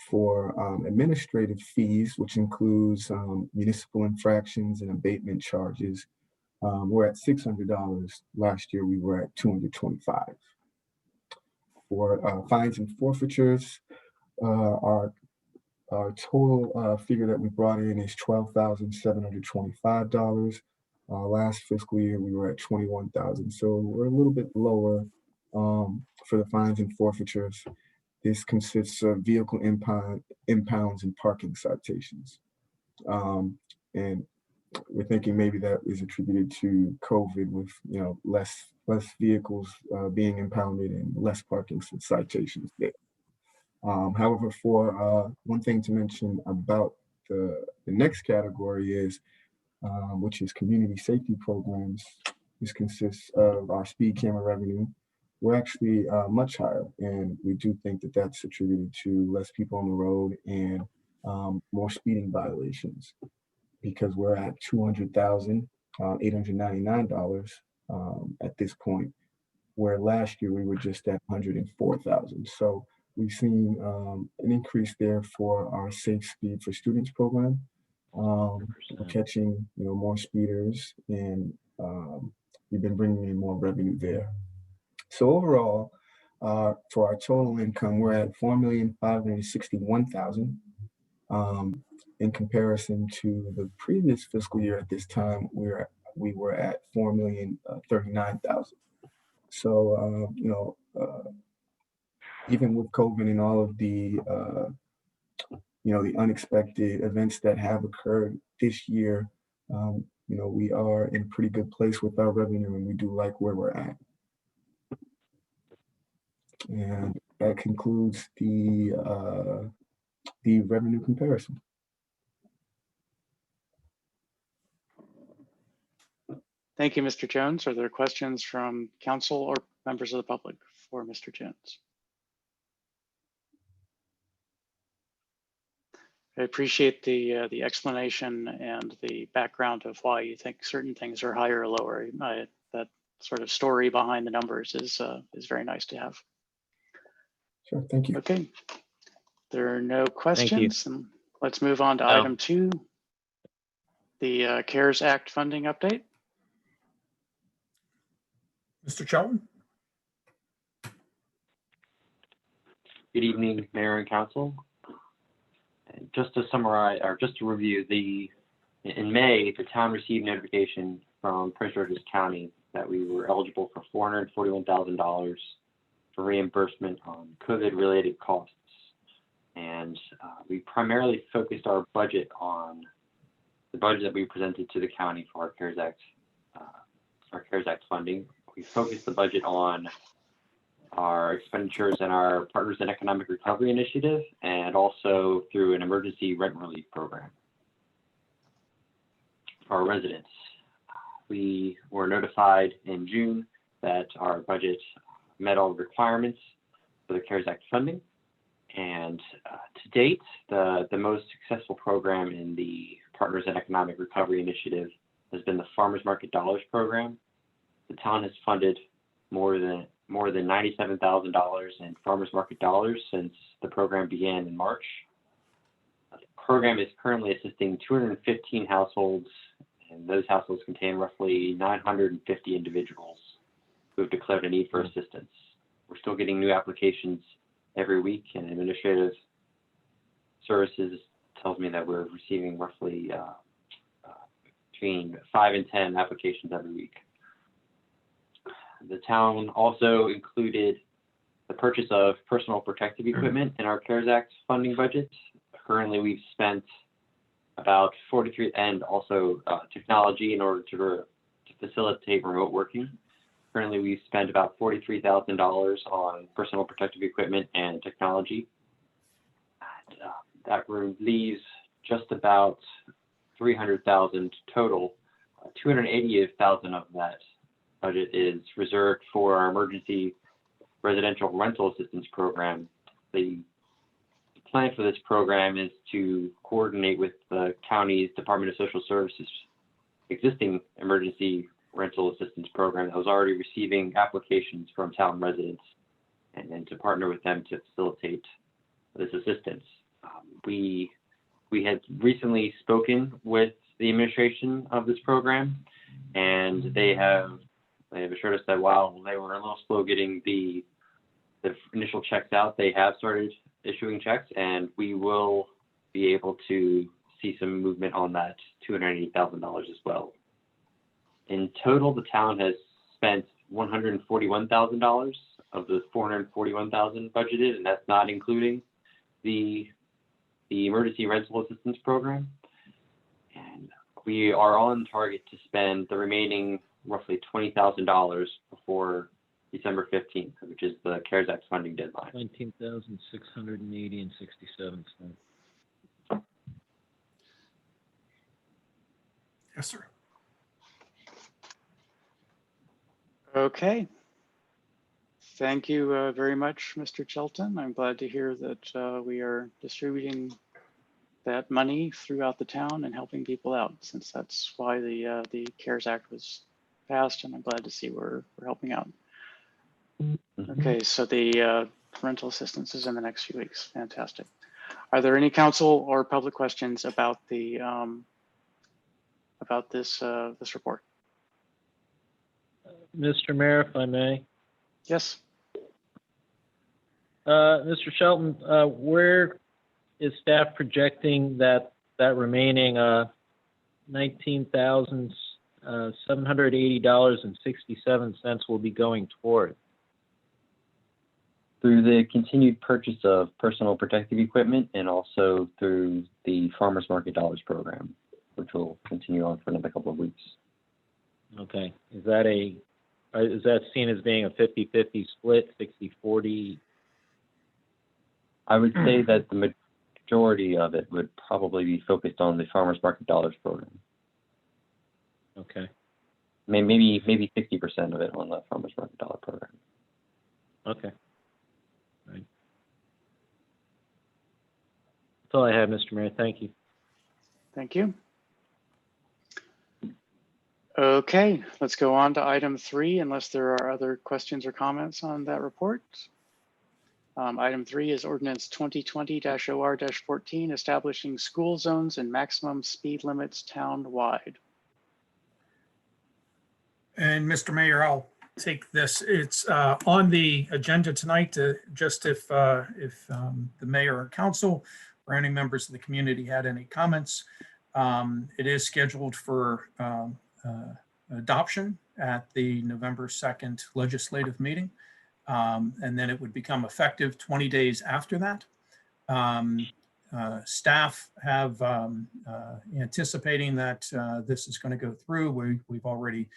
For administrative fees, which includes municipal infractions and abatement charges, we're at $600. Last year, we were at 225. For fines and forfeitures, our total figure that we brought in is $12,725. Last fiscal year, we were at 21,000. So we're a little bit lower for the fines and forfeitures. This consists of vehicle impounds and parking citations. And we're thinking maybe that is attributed to COVID with, less vehicles being impounded and less parking citations there. However, for one thing to mention about the next category is, which is community safety programs. This consists of our speed camera revenue. We're actually much higher, and we do think that that's attributed to less people on the road and more speeding violations, because we're at $200,899 at this point, where last year we were just at 104,000. So we've seen an increase there for our Safe Speed for Students program. We're catching more speeders, and we've been bringing in more revenue there. So overall, for our total income, we're at $4,561,000. In comparison to the previous fiscal year at this time, we were at $4,039,000. So even with COVID and all of the the unexpected events that have occurred this year, we are in a pretty good place with our revenue, and we do like where we're at. And that concludes the revenue comparison. Thank you, Mr. Jones. Are there questions from council or members of the public for Mr. Jones? I appreciate the explanation and the background of why you think certain things are higher or lower. That sort of story behind the numbers is very nice to have. Sure, thank you. Okay, there are no questions, and let's move on to item 2, the CARES Act funding update. Mr. Chelton? Good evening, Mayor and Council. And just to summarize, or just to review, in May, the town received notification from Prince George's County that we were eligible for $441,000 for reimbursement on COVID-related costs. And we primarily focused our budget on the budget that we presented to the county for our CARES Act funding. We focused the budget on our expenditures and our Partners in Economic Recovery Initiative, and also through an emergency rent relief program for our residents. We were notified in June that our budget met all requirements for the CARES Act funding. And to date, the most successful program in the Partners in Economic Recovery Initiative has been the Farmers Market Dollars program. The town has funded more than $97,000 in Farmers Market Dollars since the program began in March. The program is currently assisting 215 households, and those households contain roughly 950 individuals who have declared a need for assistance. We're still getting new applications every week, and Administrative Services tells me that we're receiving roughly between 5 and 10 applications every week. The town also included the purchase of personal protective equipment in our CARES Act funding budget. Currently, we've spent about 43, and also technology in order to facilitate remote working. Currently, we've spent about $43,000 on personal protective equipment and technology. And, that leaves just about $300,000 total. $288,000 of that budget is reserved for our emergency residential rental assistance program. The plan for this program is to coordinate with the county's Department of Social Services existing emergency rental assistance program that was already receiving applications from town residents, and then to partner with them to facilitate this assistance. We had recently spoken with the administration of this program, and they have assured us that while they were a little slow getting the initial checks out, they have started issuing checks, and we will be able to see some movement on that $280,000 as well. In total, the town has spent $141,000 of the $441,000 budgeted, and that's not including the emergency rental assistance program. And we are on target to spend the remaining roughly $20,000 before December 15th, which is the CARES Act funding deadline. 19,680.67. Yes, sir. Okay. Thank you very much, Mr. Shelton. I'm glad to hear that we are distributing that money throughout the town and helping people out, since that's why the CARES Act was passed, and I'm glad to see we're helping out. Okay, so the rental assistance is in the next few weeks. Fantastic. Are there any council or public questions about the about this report? Mr. Mayor, if I may. Yes. Mr. Shelton, where is staff projecting that remaining $19,780.67 will be going toward? Through the continued purchase of personal protective equipment, and also through the Farmers Market Dollars program, which will continue on for another couple of weeks. Okay. Is that seen as being a 50-50 split, 60-40? I would say that the majority of it would probably be focused on the Farmers Market Dollars program. Okay. Maybe 60% of it on the Farmers Market Dollar program. Okay. Right. That's all I have, Mr. Mayor. Thank you. Thank you. Okay, let's go on to item 3, unless there are other questions or comments on that report. Item 3 is ordinance 2020-OR-14, establishing school zones and maximum speed limits town-wide. And Mr. Mayor, I'll take this. It's on the agenda tonight to just if the mayor or council or any members of the community had any comments. It is scheduled for adoption at the November 2nd legislative meeting. And then it would become effective 20 days after that. Staff have anticipating that this is going to go through. We've already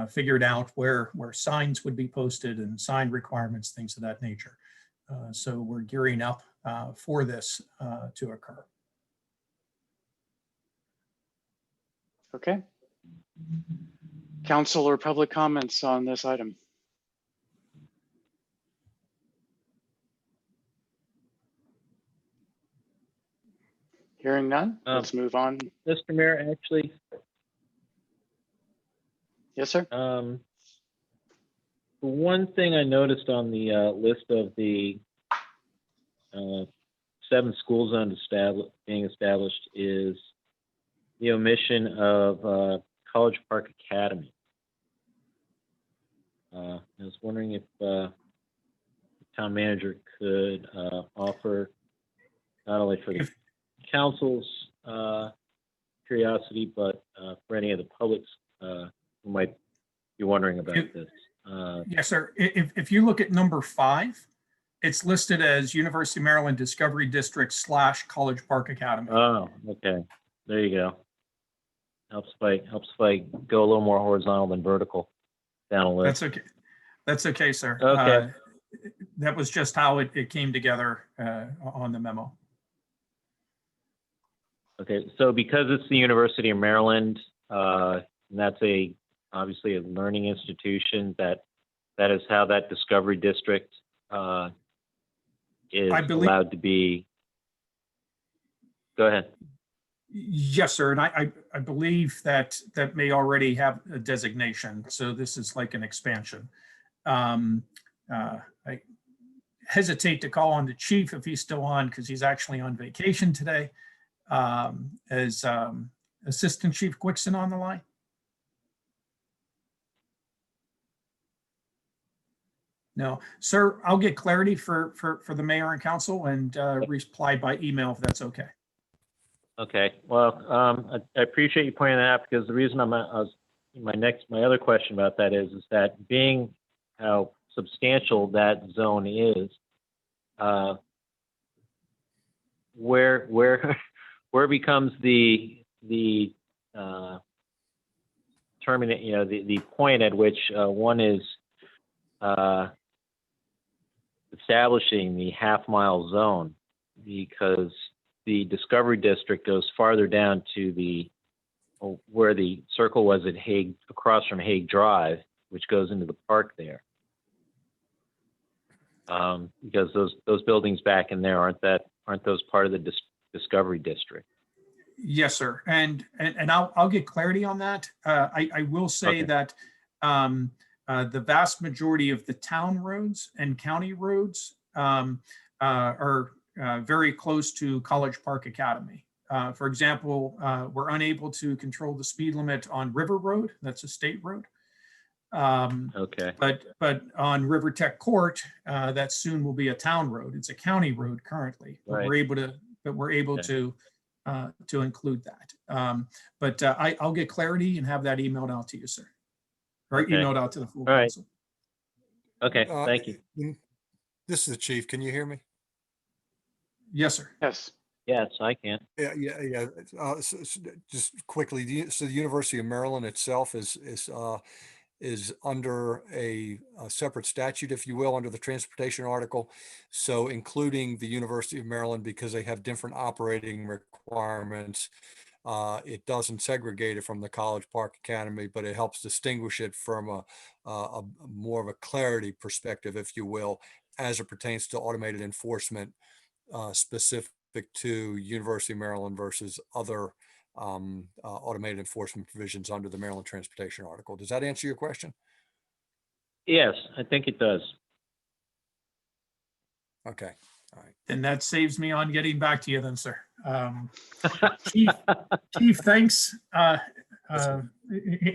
figured out where signs would be posted and sign requirements, things of that nature. So we're gearing up for this to occur. Okay. Council or public comments on this item? Hearing none, let's move on. Mr. Mayor, actually. Yes, sir. The one thing I noticed on the list of the 7 school zones being established is the omission of College Park Academy. I was wondering if the town manager could offer, not only for the council's curiosity, but for any of the publics who might be wondering about this. Yes, sir. If you look at number 5, it's listed as University of Maryland Discovery District / College Park Academy. Oh, okay. There you go. Helps if I go a little more horizontal than vertical down a list. That's okay. That's okay, sir. Okay. That was just how it came together on the memo. Okay, so because it's the University of Maryland, and that's a obviously a learning institution, that is how that Discovery District is I believe- allowed to be. Go ahead. Yes, sir. And I believe that may already have a designation. So this is like an expansion. I hesitate to call on the chief if he's still on because he's actually on vacation today. Is Assistant Chief Quickson on the line? No, sir, I'll get clarity for the mayor and council and reply by email if that's okay. Okay, well, I appreciate you pointing that out because the reason my other question about that is that being how substantial that zone is, where becomes the terminate, the point at which one is establishing the half-mile zone, because the Discovery District goes farther down to where the circle was at Hague, across from Hague Drive, which goes into the park there. Because those buildings back in there aren't those part of the Discovery District? Yes, sir. And I'll get clarity on that. I will say Okay. that the vast majority of the town roads and county roads are very close to College Park Academy. For example, we're unable to control the speed limit on River Road. That's a state road. Okay. But on River Tech Court, that soon will be a town road. It's a county road currently. But Right. we're able Okay. to include that. I'll get clarity and have that emailed out to you, sir. Or Okay. emailed out to the full All right. council. Okay, thank you. This is the chief. Can you hear me? Yes, sir. Yes. Yes, I can. Yeah. Just quickly, so the University of Maryland itself is under a separate statute, if you will, under the transportation article. So including the University of Maryland, because they have different operating requirements, it doesn't segregate it from the College Park Academy, but it helps distinguish it from a more of a clarity perspective, if you will, as it pertains to automated enforcement specific to University of Maryland versus other automated enforcement provisions under the Maryland Transportation Article. Does that answer your question? Yes, I think it does. Okay, all right. And that saves me on getting back to you then, sir. Chief, thanks.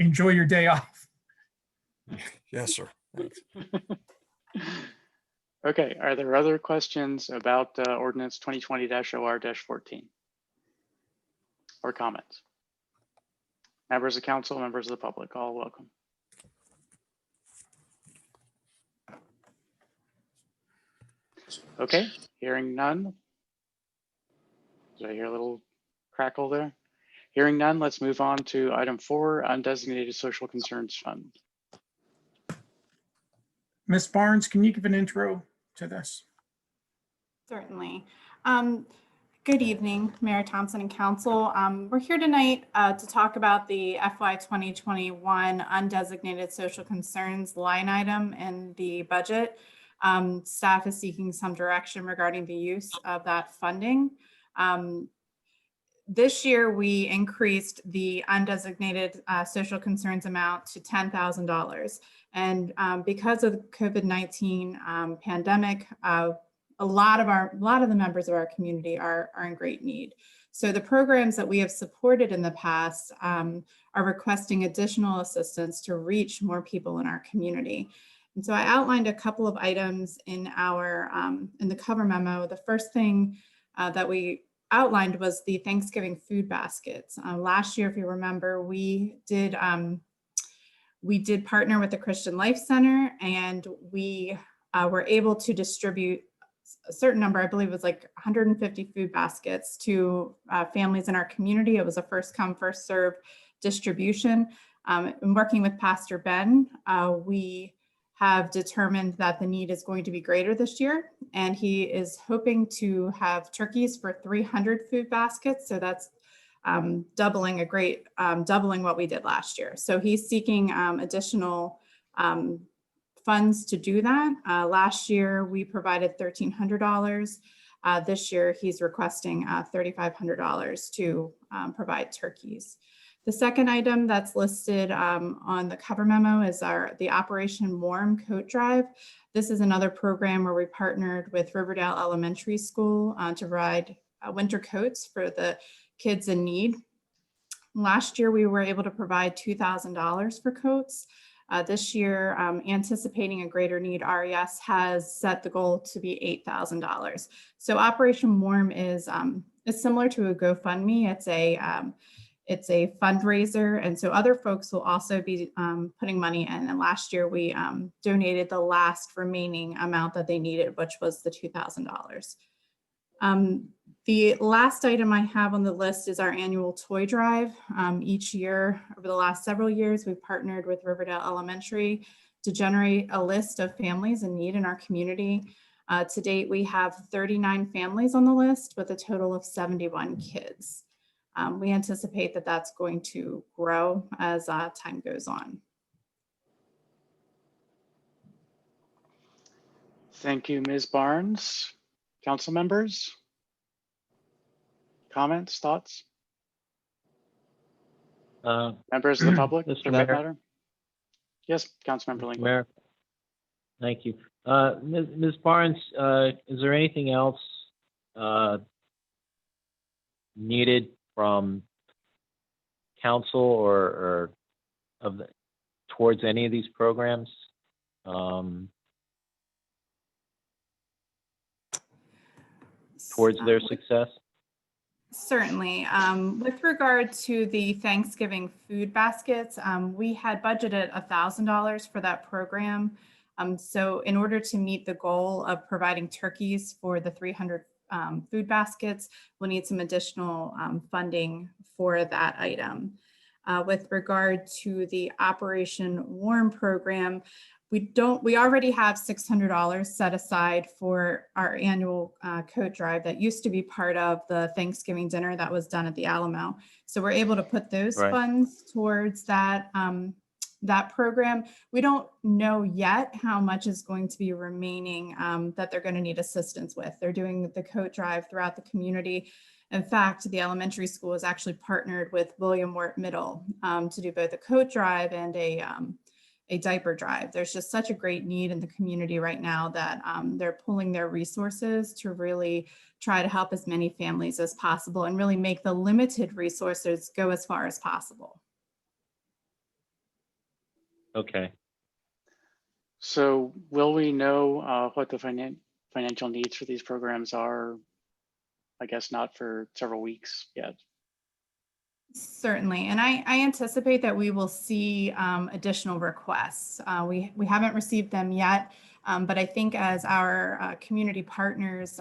Enjoy your day off. Yes, sir. Thanks. Okay, are there other questions about ordinance 2020-OR-14? Or comments? Members of council, members of the public, all welcome. Okay, hearing none. Did I hear a little crackle there? Hearing none, let's move on to item 4, undesignated social concerns fund. Ms. Barnes, can you give an intro to this? Certainly. Good evening, Mayor Thompson and Council. We're here tonight to talk about the FY 2021 undesignated social concerns line item in the budget. Staff is seeking some direction regarding the use of that funding. This year, we increased the undesignated social concerns amount to $10,000. And because of the COVID-19 pandemic, a lot of the members of our community are in great need. So the programs that we have supported in the past are requesting additional assistance to reach more people in our community. And so I outlined a couple of items in our in the cover memo. The first thing that we outlined was the Thanksgiving food baskets. Last year, if you remember, we did partner with the Christian Life Center, and we were able to distribute a certain number, I believe it was like 150 food baskets to families in our community. It was a first come, first serve distribution. In working with Pastor Ben, we have determined that the need is going to be greater this year, and he is hoping to have turkeys for 300 food baskets. So that's doubling what we did last year. So he's seeking additional funds to do that. Last year, we provided $1,300. This year, he's requesting $3,500 to provide turkeys. The second item that's listed on the cover memo is the Operation Warm Coat Drive. This is another program where we partnered with Riverdale Elementary School to provide winter coats for the kids in need. Last year, we were able to provide $2,000 for coats. This year, anticipating a greater need, RES has set the goal to be $8,000. So Operation Warm is similar to a GoFundMe. It's a fundraiser, and so other folks will also be putting money in. And last year, we donated the last remaining amount that they needed, which was the $2,000. The last item I have on the list is our annual toy drive. Each year, over the last several years, we've partnered with Riverdale Elementary to generate a list of families in need in our community. To date, we have 39 families on the list with a total of 71 kids. We anticipate that that's going to grow as time goes on. Thank you, Ms. Barnes. Council members? Comments, thoughts? Members of the public, Mr. for that Mayor. matter? Yes, Councilmember Lingle. Mayor, thank you. Ms. Barnes, is there anything else needed from council or towards any of these programs? Towards their success? Certainly. With regard to the Thanksgiving food baskets, we had budgeted $1,000 for that program. So in order to meet the goal of providing turkeys for the 300 food baskets, we'll need some additional funding for that item. With regard to the Operation Warm program, we already have $600 set aside for our annual coat drive that used to be part of the Thanksgiving dinner that was done at the Alamo. So we're able to put those funds towards that program. We don't know yet how much is going to be remaining that they're going to need assistance with. They're doing the coat drive throughout the community. In fact, the elementary school is actually partnered with William Wirt Middle to do both a coat drive and a diaper drive. There's just such a great need in the community right now that they're pulling their resources to really try to help as many families as possible and really make the limited resources go as far as possible. Okay. So will we know what the financial needs for these programs are? I guess not for several weeks yet. Certainly, and I anticipate that we will see additional requests. We haven't received them yet, but I think as our community partners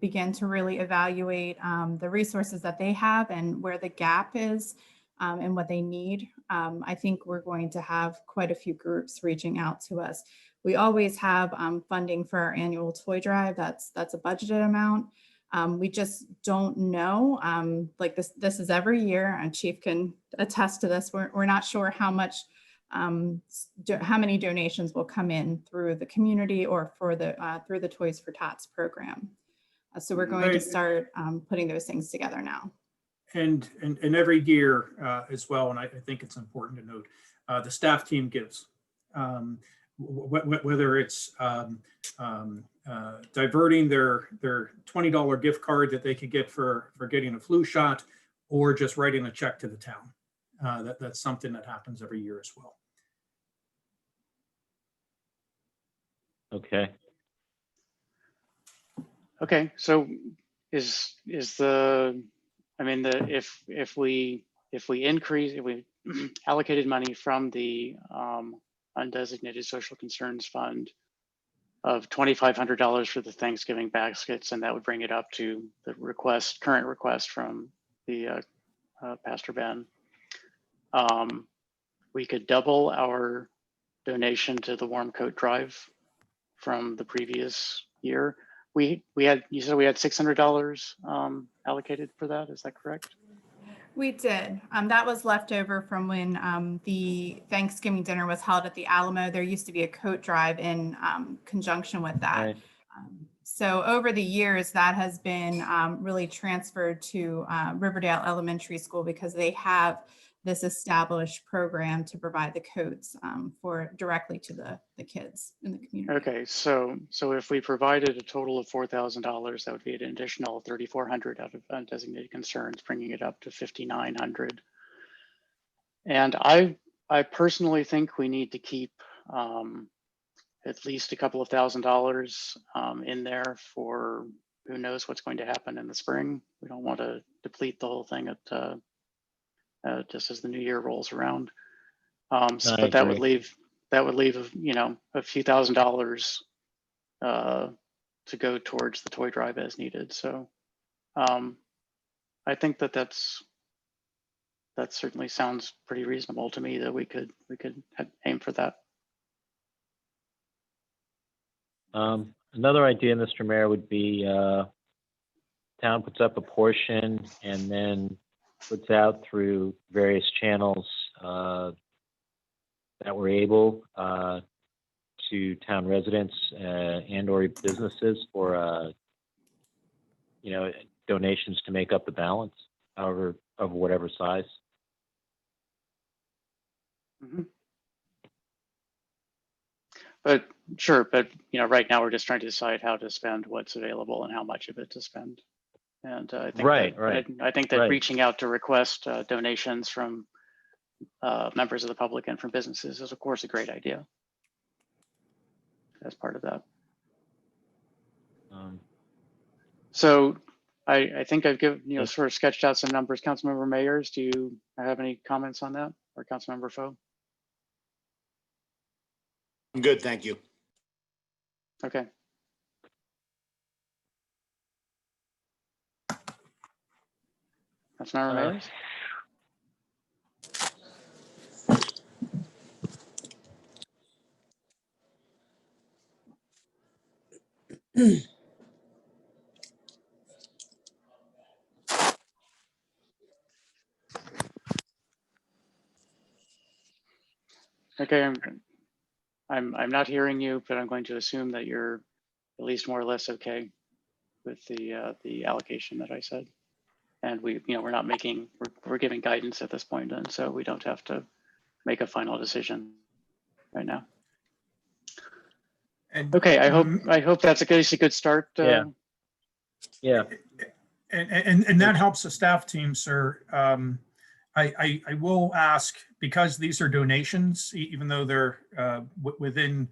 begin to really evaluate the resources that they have and where the gap is and what they need, I think we're going to have quite a few groups reaching out to us. We always have funding for our annual toy drive. That's a budgeted amount. We just don't know, like this is every year, and Chief can attest to this. We're not sure how many donations will come in through the community or for through the Toys for Tots program. So we're going to start putting those things together now. And every year as well, and I think it's important to note, the staff team gives. Whether it's diverting their $20 gift card that they could get for getting a flu shot, or just writing a check to the town. That's something that happens every year as well. Okay. Okay, so if we allocated money from the undesignated social concerns fund of $2,500 for the Thanksgiving baskets, and that would bring it up to the current request from the Pastor Ben. We could double our donation to the Warm Coat Drive from the previous year. You said we had $600 allocated for that. Is that correct? We did. That was left over from when the Thanksgiving dinner was held at the Alamo. There used to be a coat drive in conjunction with that. Right. So over the years, that has been really transferred to Riverdale Elementary School because they have this established program to provide the coats for directly to the kids in the community. Okay, so if we provided a total of $4,000, that would be an additional 3,400 out of undesignated concerns, bringing it up to 5,900. And I personally think we need to keep at least a couple of $1,000s in there for who knows what's going to happen in the spring. We don't want to deplete the whole thing at just as the new year rolls around. I But that would agree. leave you know, a few $1,000s to go towards the toy drive as needed. So I think that certainly sounds pretty reasonable to me that we could aim for that. Another idea, Mr. Mayor, would be town puts up a portion and then puts out through various channels that we're able to town residents and or businesses for you know, donations to make up the balance, however, of whatever size. Mm-hmm. But sure, but you know, right now we're just trying to decide how to spend what's available and how much of it to spend. And I think I think that right. reaching out to request donations from members of the public and from businesses is of course a great idea as part of that. So I think I've given, you know, sort of sketched out some numbers. Councilmember Mayers, do you have any comments on that, or Councilmember Foe? I'm good, thank you. Okay. Councilmember Mayers? Okay, I'm not hearing you, but I'm going to assume that you're at least more or less okay with the allocation that I said. And we, you know, we're not making, we're giving guidance at this point, and so we don't have to make a final decision right now. And, Okay, I hope that's a good start. Yeah. Yeah. And that helps the staff team, sir. I will ask, because these are donations, even though they're within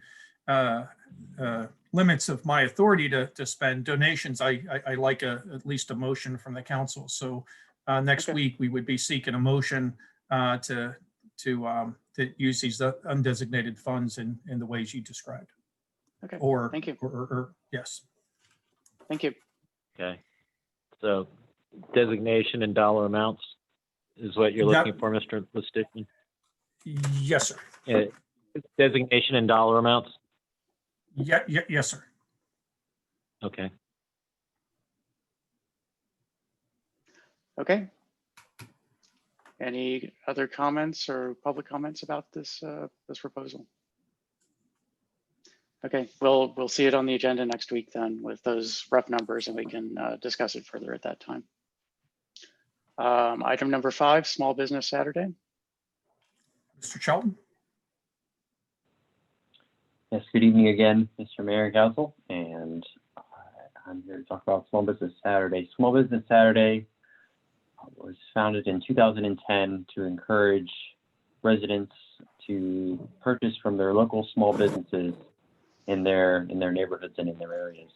limits of my authority to spend donations, I like at least a motion from the council. So next week we would be seeking a motion to use these undesignated funds in the ways you described. Okay. Or thank you. Or yes. Thank you. Okay. So designation and dollar amounts is what you're looking for, Mr. Listigian? Yes, sir. Yeah. Designation and dollar amounts? Yes, sir. Okay. Okay. Any other comments or public comments about this this proposal? Okay, we'll see it on the agenda next week then with those rough numbers, and we can discuss it further at that time. Item number 5, Small Business Saturday. Mr. Charlton? Yes, good evening again, Mr. Mayor and Council, and I'm here to talk about Small Business Saturday. Small Business Saturday was founded in 2010 to encourage residents to purchase from their local small businesses in their neighborhoods and in their areas.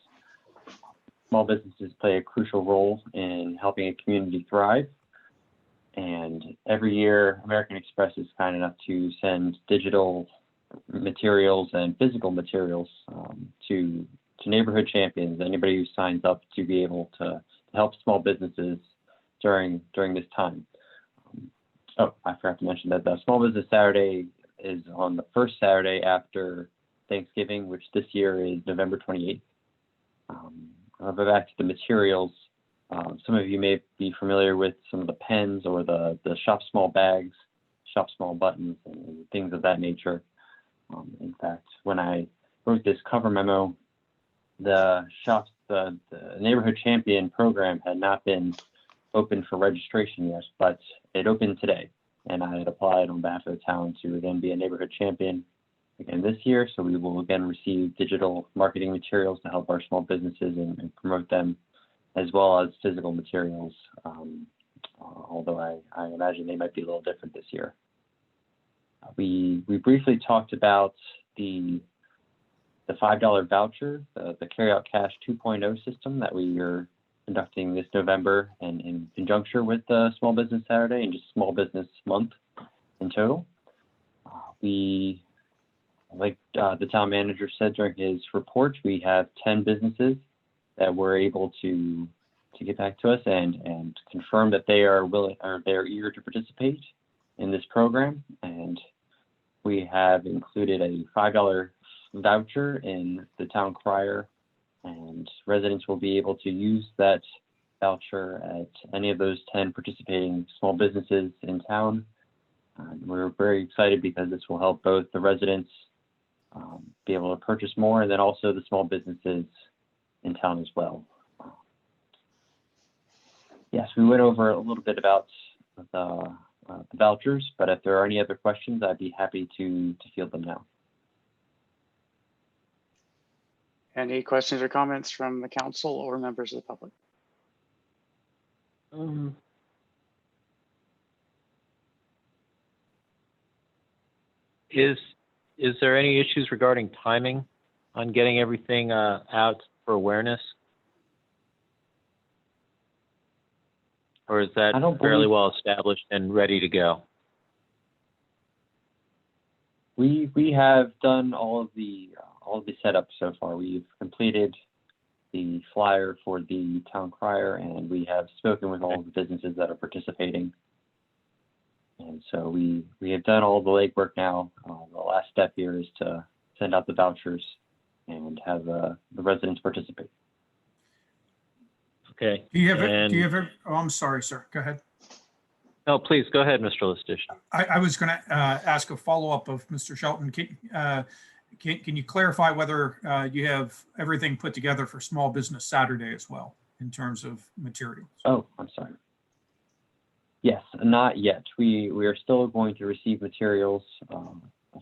Small businesses play a crucial role in helping a community thrive. And every year, American Express is kind enough to send digital materials and physical materials to neighborhood champions, anybody who signs up to be able to help small businesses during this time. Oh, I forgot to mention that the Small Business Saturday is on the first Saturday after Thanksgiving, which this year is November 28th. I'll go back to the materials. Some of you may be familiar with some of the pens or the shop small bags, shop small buttons, and things of that nature. In fact, when I wrote this cover memo, the Neighborhood Champion program had not been open for registration yet, but it opened today. And I had applied on behalf of the town to again be a neighborhood champion again this year. So we will again receive digital marketing materials to help our small businesses and promote them, as well as physical materials, although I imagine they might be a little different this year. We briefly talked about the $5 voucher, the Carryout Cash 2.0 system that we are conducting this November, and in conjunction with Small Business Saturday and just Small Business Month in total. We, like the town manager said during his report, we have 10 businesses that were able to get back to us and confirm that they are willing, or they're eager to participate in this program. And we have included a $5 voucher in the town crier, and residents will be able to use that voucher at any of those 10 participating small businesses in town. We're very excited because this will help both the residents be able to purchase more, and then also the small businesses in town as well. Yes, we went over a little bit about the vouchers, but if there are any other questions, I'd be happy to field them now. Any questions or comments from the council or members of the public? Is there any issues regarding timing on getting everything out for awareness? Or is that fairly well established and ready to go? We have done all of the setup so far. We've completed the flyer for the town crier, and we have spoken with all of the businesses that are participating. And so we have done all the legwork now. The last step here is to send out the vouchers and have the residents participate. Okay. Do you ever, oh, I'm sorry, sir. Go ahead. No, please go ahead, Mr. Listish. I was going to ask a follow-up of Mr. Shelton. Can you clarify whether you have everything put together for Small Business Saturday as well in terms of materials? Oh, I'm sorry. Yes, not yet. We are still going to receive materials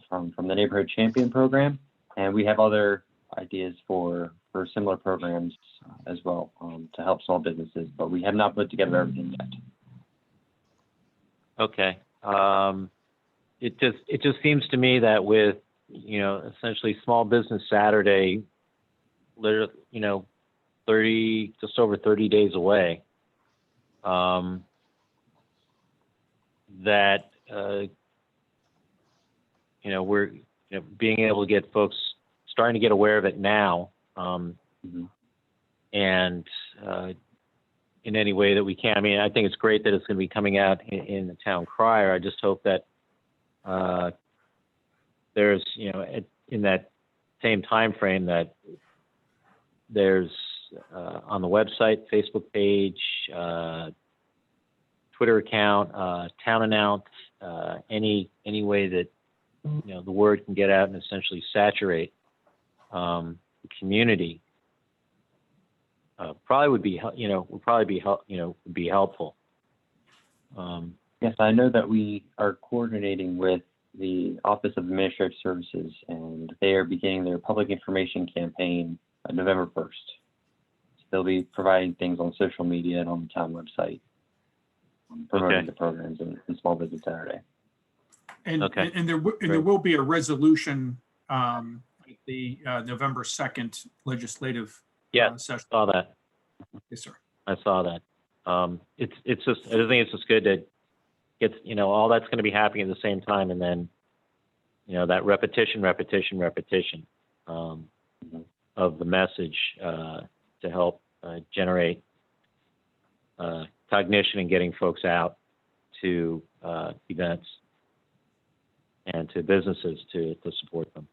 from the Neighborhood Champion program, and we have other ideas for similar programs as well to help small businesses, but we have not put together everything yet. Okay. It just seems to me that with, you know, essentially Small Business Saturday, literally, you know, just over 30 days away, that you know, we're being able to get folks starting to get aware of it now, and in any way that we can. I mean, I think it's great that it's going to be coming out in the town crier. I just hope that there's, you know, in that same time frame, that there's on the website, Facebook page, Twitter account, town announce, any way that, you know, the word can get out and essentially saturate the community. Probably would be, you know, would be helpful. Yes, I know that we are coordinating with the Office of Administrative Services, and they are beginning their public information campaign on November 1st. So they'll be providing things on social media and on the town website, promoting the programs in Small Business Saturday. And there will be a resolution at the November 2nd legislative session. I saw that. Yes, sir. I saw that. It's just, I think it's just good to get, you know, all that's going to be happening at the same time, and then, you know, that repetition of the message to help generate cognition and getting folks out to events and to businesses to support them.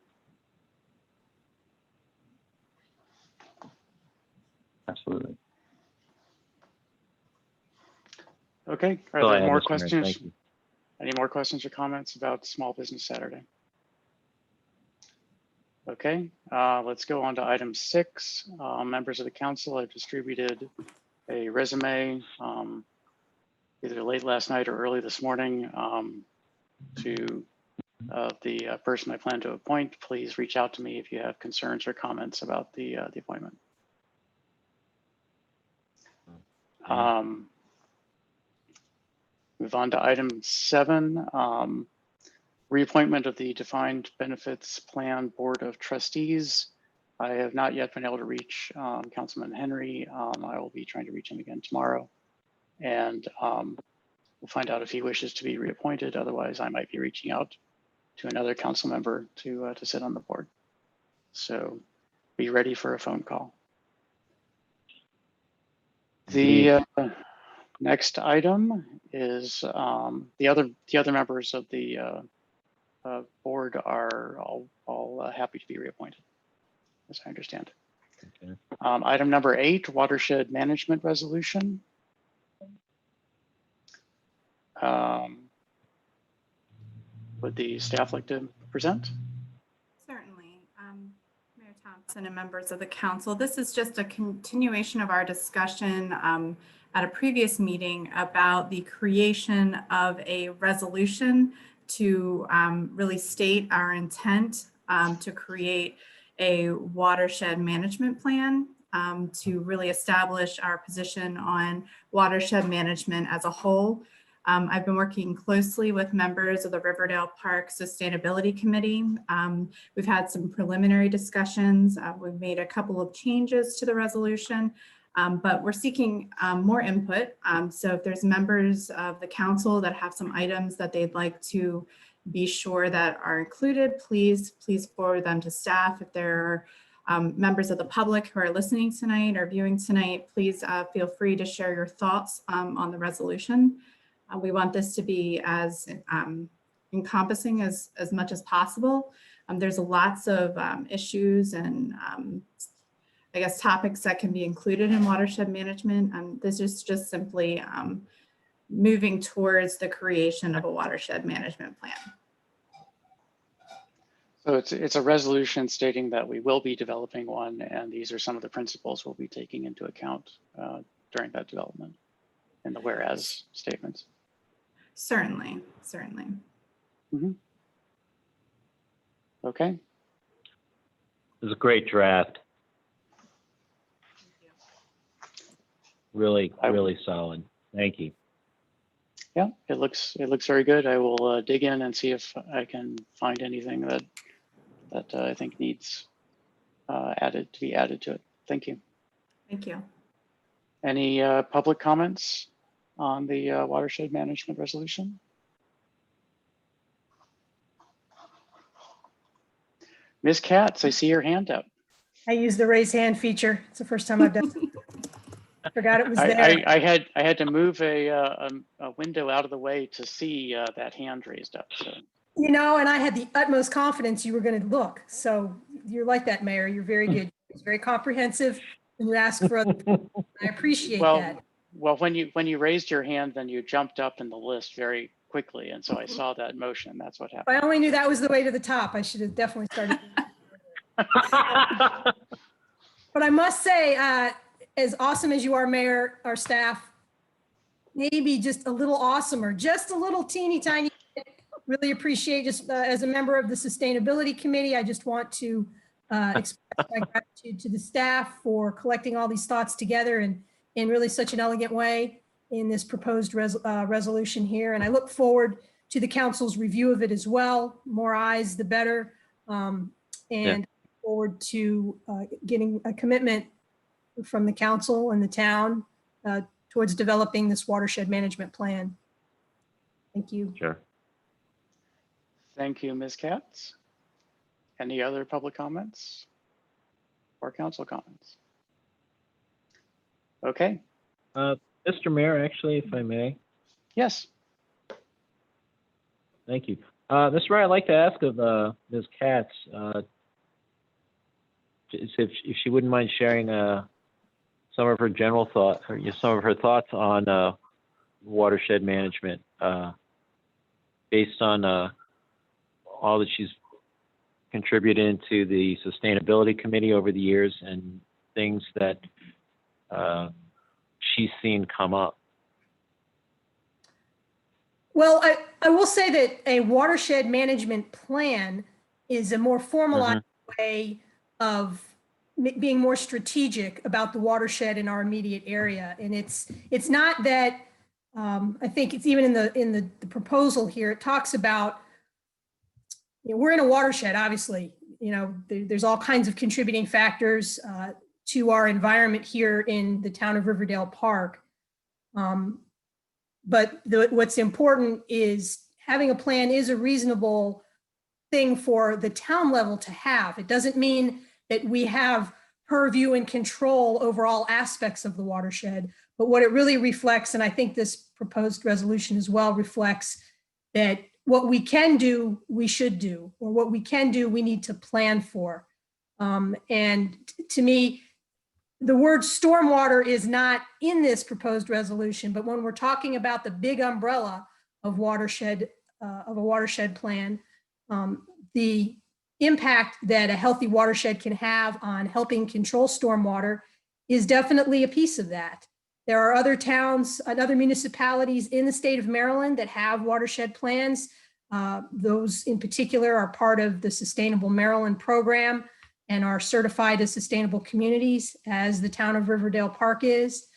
Absolutely. Okay, are Go there ahead, more Mr. Mayor. questions? Thank you. Any more questions or comments about Small Business Saturday? Okay, let's go on to item 6. Members of the council, I've distributed a resume either late last night or early this morning to the person I plan to appoint. Please reach out to me if you have concerns or comments about the appointment. Move on to item 7, reappointment of the Defined Benefits Plan Board of Trustees. I have not yet been able to reach Councilman Henry. I will be trying to reach him again tomorrow. And we'll find out if he wishes to be reappointed. Otherwise, I might be reaching out to another council member to sit on the board. So be ready for a phone call. The next item is the other members of the board are all happy to be reappointed, as I understand. Okay. Item number 8, watershed management resolution. Would the staff like to present? Certainly. Mayor Thompson and members of the council, this is just a continuation of our discussion at a previous meeting about the creation of a resolution to really state our intent to create a watershed management plan to really establish our position on watershed management as a whole. I've been working closely with members of the Riverdale Park Sustainability Committee. We've had some preliminary discussions. We've made a couple of changes to the resolution, but we're seeking more input. So if there's members of the council that have some items that they'd like to be sure that are included, please forward them to staff. If there are members of the public who are listening tonight or viewing tonight, please feel free to share your thoughts on the resolution. We want this to be as encompassing as much as possible. There's lots of issues and I guess topics that can be included in watershed management. This is just simply moving towards the creation of a watershed management plan. So it's a resolution stating that we will be developing one, and these are some of the principles we'll be taking into account during that development in the whereas statements. Certainly. Mm-hmm. Okay. It was a great draft. Really solid. Thank you. Yeah, it looks very good. I will dig in and see if I can find anything that I think needs to be added to it. Thank you. Thank you. Any public comments on the watershed management resolution? Ms. Katz, I see your hand up. I use the raise hand feature. It's the first time I've done it. Forgot it was there. I had to move a window out of the way to see that hand raised up. So. You know, and I had the utmost confidence you were going to look. So you're like that, Mayor. You're very good. It's very comprehensive when you ask for other people. I appreciate that. Well, when you raised your hand, then you jumped up in the list very quickly, and so I saw that motion. That's what happened. I only knew that was the way to the top. I should have definitely started. But I must say, as awesome as you are, Mayor, our staff, maybe just a little awesomer, just a little teeny tiny. Really appreciate just as a member of the Sustainability Committee, I just want to express my gratitude to the staff for collecting all these thoughts together and in really such an elegant way in this proposed resolution here. And I look forward to the council's review of it as well. More eyes, the better. And forward to getting a commitment from the council and the town towards developing this watershed management plan. Thank you. Sure. Thank you, Ms. Katz. Any other public comments or council comments? Okay. Mr. Mayor, actually, if I may. Yes. Thank you. Mr. Mayor, I'd like to ask of Ms. Katz if she wouldn't mind sharing some of her general thoughts or some of her thoughts on watershed management, based on all that she's contributed to the sustainability committee over the years and things that she's seen come up. Well, I will say that a watershed management plan is a more formalized way of being more strategic about the watershed in our immediate area. And it's not that, I think it's even in the proposal here, it talks about, we're in a watershed, obviously, there's all kinds of contributing factors to our environment here in the town of Riverdale Park. But what's important is having a plan is a reasonable thing for the town level to have. It doesn't mean that we have purview and control over all aspects of the watershed, but what it really reflects, and I think this proposed resolution as well reflects, that what we can do, we should do, or what we can do, we need to plan for. And to me, the word stormwater is not in this proposed resolution, but when we're talking about the big umbrella of watershed, of a watershed plan, the impact that a healthy watershed can have on helping control stormwater is definitely a piece of that. There are other towns and other municipalities in the state of Maryland that have watershed plans. Those in particular are part of the Sustainable Maryland program and are certified as sustainable communities, as the town of Riverdale Park is.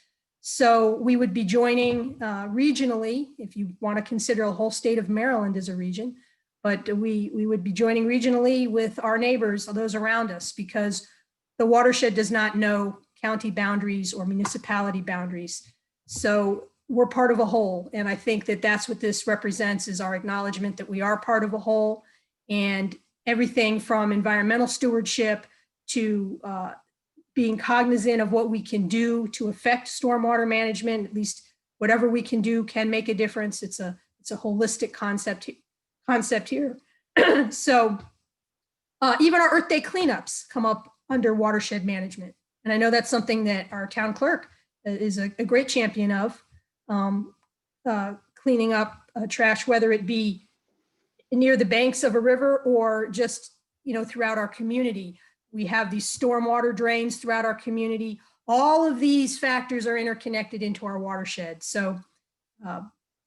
So we would be joining regionally, if you want to consider the whole state of Maryland as a region, but we would be joining regionally with our neighbors, those around us, because the watershed does not know county boundaries or municipality boundaries. So we're part of a whole. And I think that that's what this represents, is our acknowledgement that we are part of a whole, and everything from environmental stewardship to being cognizant of what we can do to affect stormwater management. At least whatever we can do can make a difference. It's a holistic concept here. So even our Earth Day cleanups come up under watershed management. And I know that's something that our town clerk is a great champion of, cleaning up trash, whether it be near the banks of a river or just, throughout our community. We have these stormwater drains throughout our community. All of these factors are interconnected into our watershed. So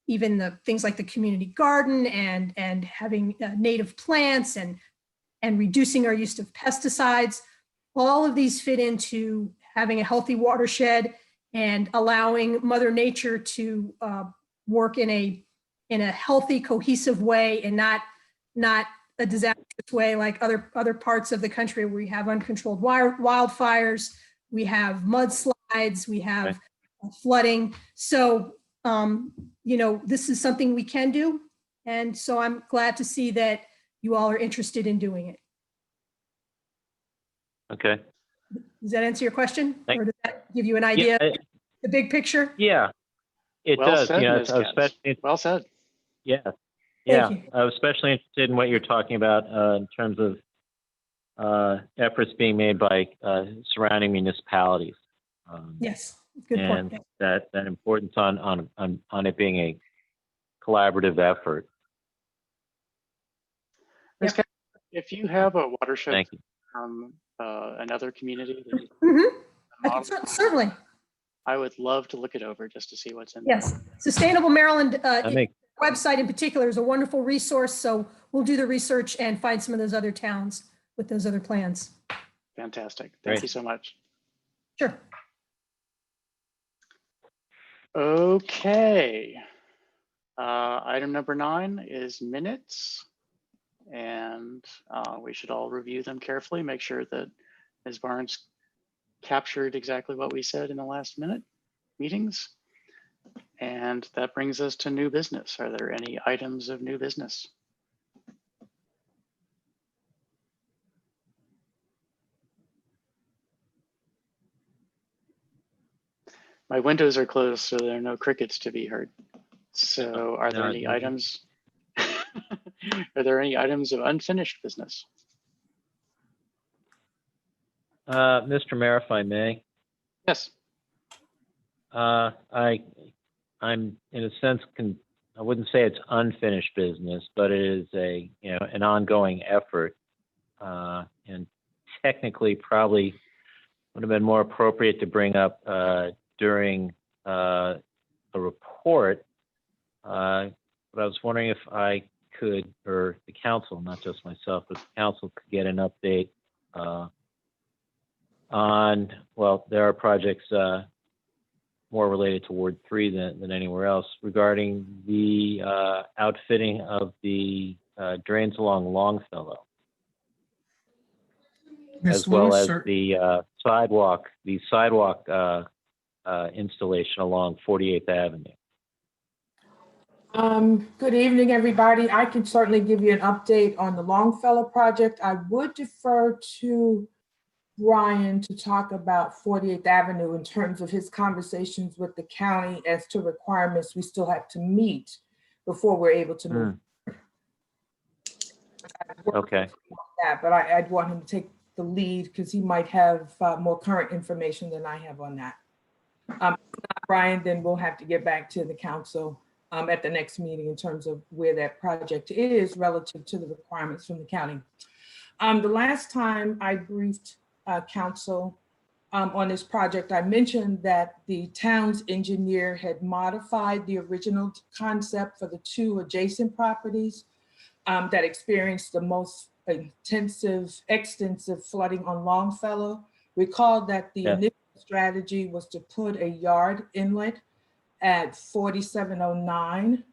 even the things like the community garden and having native plants and reducing our use of pesticides, all of these fit into having a healthy watershed and allowing Mother Nature to work in a healthy, cohesive way, and not a disastrous way like other parts of the country where we have uncontrolled wildfires, we have mudslides, we have flooding. So, this is something we can do. And so I'm glad to see that you all are interested in doing it. Okay. Does that answer your question? Thank- Or does that give you an idea of the big picture? Yeah, it Well does. said, Ms. Katz. Especially, Well said. yeah, Thank yeah. you. I was especially interested in what you're talking about in terms of efforts being made by surrounding municipalities. Yes, good point. And that importance on it being a collaborative effort. Ms. Katz, if you have a watershed Thank you. from another community, that you I can certainly. I would love to look it over just to see what's in there. Yes, Sustainable Maryland That makes website in particular is a wonderful resource. So we'll do the research and find some of those other towns with those other plans. Fantastic. Thank Great. you so much. Sure. Okay. Item number 9 is minutes. And we should all review them carefully, make sure that Ms. Barnes captured exactly what we said in the last minute meetings. And that brings us to new business. Are there any items of new business? My windows are closed, so there are no crickets to be heard. So are there No, any no. items? Are there any items of unfinished business? Mr. Mayor, if I may, Yes. I I'm in a sense, I wouldn't say it's unfinished business, but it is an ongoing effort. And technically probably would have been more appropriate to bring up during a report. But I was wondering if I could, or the council, not just myself, but the council could get an update on, well, there are projects more related to Ward 3 than anywhere else regarding the outfitting of the drains along Longfellow, Ms. as well Lewis, as sir- the sidewalk installation along 48th Avenue. Good evening, everybody. I can certainly give you an update on the Longfellow project. I would defer to Brian to talk about 48th Avenue in terms of his conversations with the county as to requirements we still have to meet before we're able to move. Okay. That, but I'd want him to take the lead because he might have more current information than I have on that. Brian, then we'll have to get back to the council at the next meeting in terms of where that project is relative to the requirements from the county. The last time I briefed council on this project, I mentioned that the town's engineer had modified the original concept for the two adjacent properties that experienced the most extensive flooding on Longfellow. Recall that the initial strategy was to put a yard inlet at 4709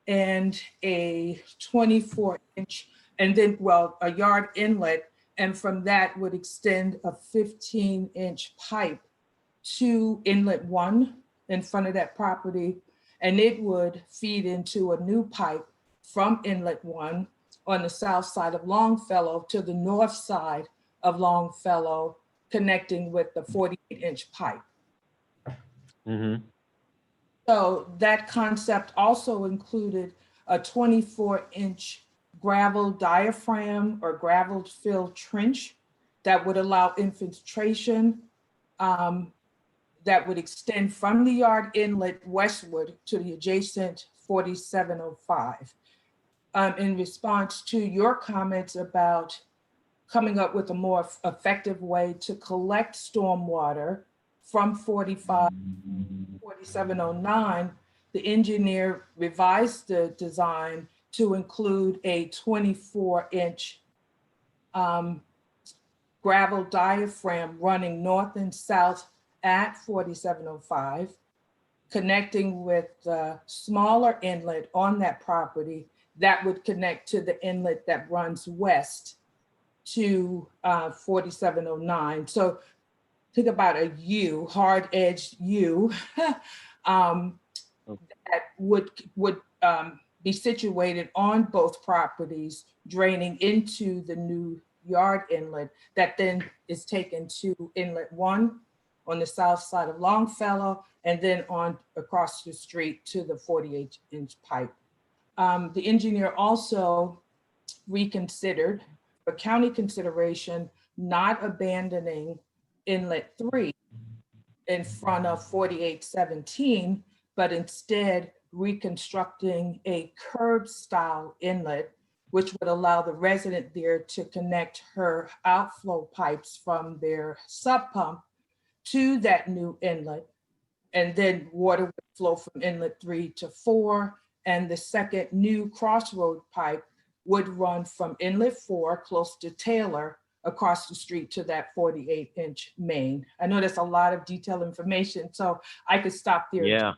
and a 24-inch, and then, well, a yard inlet, and from that would extend a 15-inch pipe to inlet 1 in front of that property, and it would feed into a new pipe from inlet 1 on the south side of Longfellow to the north side of Longfellow, connecting with the 48-inch pipe. Mm-hmm. So that concept also included a 24-inch gravel diaphragm or gravel filled trench that would allow infiltration that would extend from the yard inlet westward to the adjacent 4705. In response to your comments about coming up with a more effective way to collect stormwater from 4709, the engineer revised the design to include a 24-inch gravel diaphragm running north and south at 4705, connecting with the smaller inlet on that property that would connect to the inlet that runs west to 4709. So think about a U, hard edged U, that would be situated on both properties, draining into the new yard inlet that then is taken to inlet 1 on the south side of Longfellow, and then on across the street to the 48-inch pipe. The engineer also reconsidered, for county consideration, not abandoning inlet 3 in front of 4817, but instead reconstructing a curb style inlet, which would allow the resident there to connect her outflow pipes from their sub pump to that new inlet. And then water would flow from inlet 3 to 4. And the second new crossroad pipe would run from inlet 4 close to Taylor across the street to that 48-inch main. I know that's a lot of detailed information, so I could stop there. Yeah.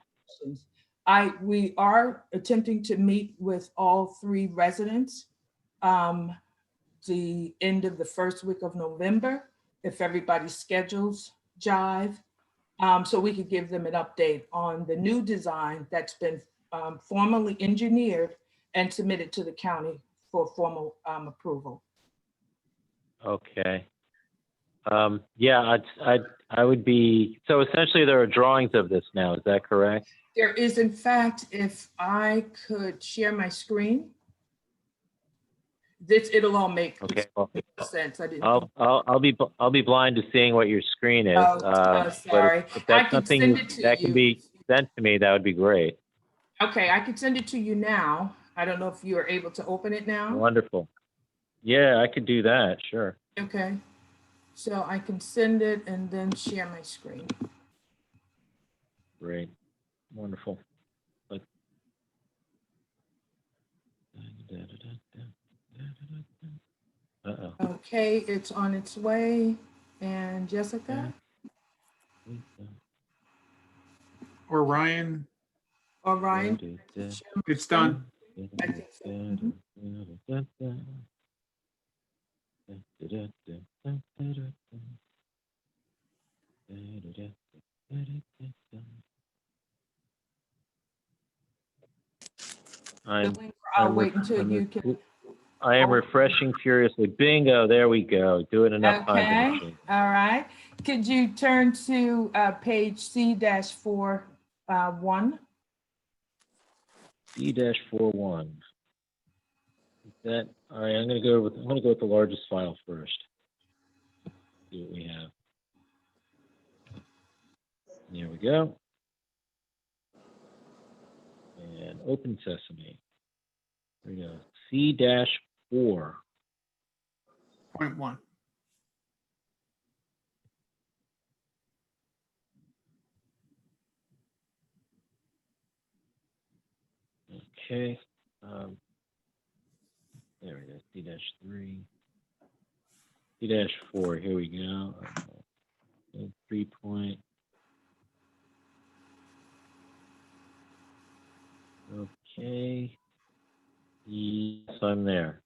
We are attempting to meet with all 3 residents the end of the first week of November, if everybody's schedules jive, so we could give them an update on the new design that's been formally engineered and submitted to the county for formal approval. Okay. Yeah, I would be, so essentially there are drawings of this now, is that correct? There is, in fact, if I could share my screen, it'll all make Okay. Well, sense. I didn't. I'll be blind to seeing what your screen is. Oh, sorry. But if that's I can something send it to that you can be, if sent to me, that would be great. Okay, I could send it to you now. I don't know if you are able to open it now. Wonderful. Yeah, I could do that, sure. Okay, so I can send it and then share my screen. Great. Wonderful. Uh-oh. Okay, it's on its way. And Jessica Or Ryan, or Ryan? it's done. I think so. I'm, I'll I'm wait until I'm you can. I am refreshing furiously. Bingo, there we go. Do it enough Okay, times. all right. Could you turn to page C-4, 1? C-41. Is that all right? I'm gonna go with the largest file first. See what we have. There we go. And open sesame. There we go. C-4. 0.1. Okay. There we go. C-3. C-4. Here we go. 3 point. Okay. Yes, I'm there.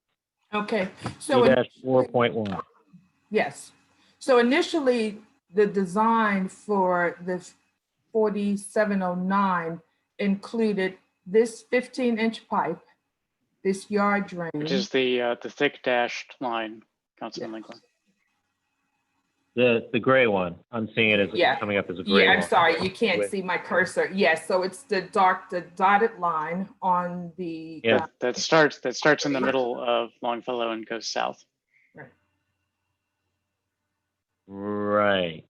Okay, so C-4.1. yes. So initially, the design for the 4709 included this 15-inch pipe, this yard drain. Which is the thick dashed line, Councilman Lincoln. The gray one. I'm seeing it as coming up as a gray Yeah, one. I'm sorry, you can't With- see my cursor. Yes, so it's the dotted line on the. Yeah. That starts in the middle of Longfellow and goes south. Right.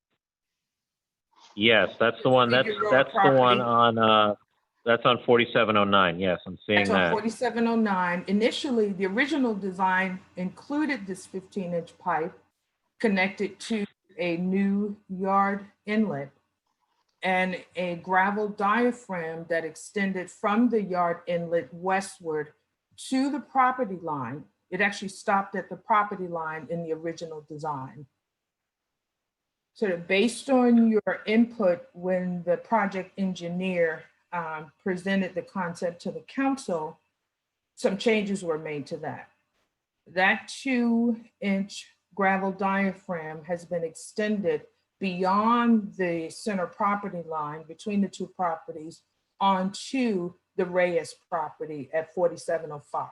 Yes, that's the one. That's Figueroa the one property. on that's on 4709. Yes, I'm seeing That's on that. 4709. Initially, the original design included this 15-inch pipe connected to a new yard inlet and a gravel diaphragm that extended from the yard inlet westward to the property line. It actually stopped at the property line in the original design. So that based on your input when the project engineer presented the concept to the council, some changes were made to that. That 2-inch gravel diaphragm has been extended beyond the center property line between the two properties onto the Reyes property at 4705.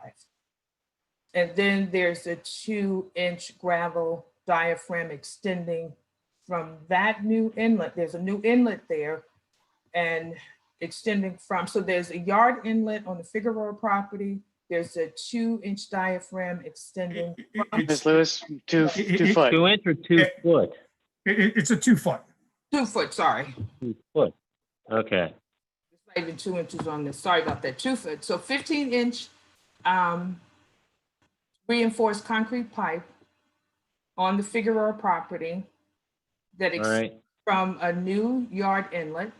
And then there's a 2-inch gravel diaphragm extending from that new inlet. There's a new inlet there and extending from, so there's a yard inlet on the Figueroa property. There's a 2-inch diaphragm extending. Ms. Lewis, 2 foot. 2 inch or 2 foot? It's a 2 foot. 2 foot, sorry. 2 foot. Okay. It's not even 2 inches on this. Sorry about that. 2 foot. So 15-inch reinforced concrete pipe on the Figueroa property that All right. from a new yard inlet.